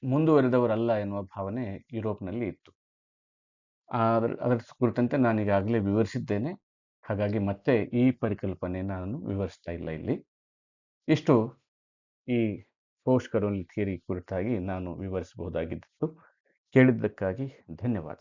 ಮುಂದುವರೆದವರಲ್ಲ ಎನ್ನುವ ಭಾವನೆ ಯುರೋಪ್ನಲ್ಲಿ ಇತ್ತು. ಅದರ ಕುರಿತಂತೆ ನಾನು ಈಗಾಗಲೇ ವಿವರಿಸಿದ್ದೇನೆ. ಹಾಗಾಗಿ ಮತ್ತೆ ಈ ಪರಿಕಲ್ಪನೆ ನಾನು ವಿವರಿಸ್ತಾ ಇಲ್ಲ ಇಲ್ಲಿ. ಇಷ್ಟು ಈ ಪೋಸ್ಟ್ ಕಲೋನಿಯಲ್ ಥಿಯರಿ ಕುರಿತಾಗಿ ನಾನು ವಿವರಿಸಬಹುದಾಗಿದ್ದು. ಕೇಳಿದ್ದಕ್ಕಾಗಿ ಧನ್ಯವಾದ.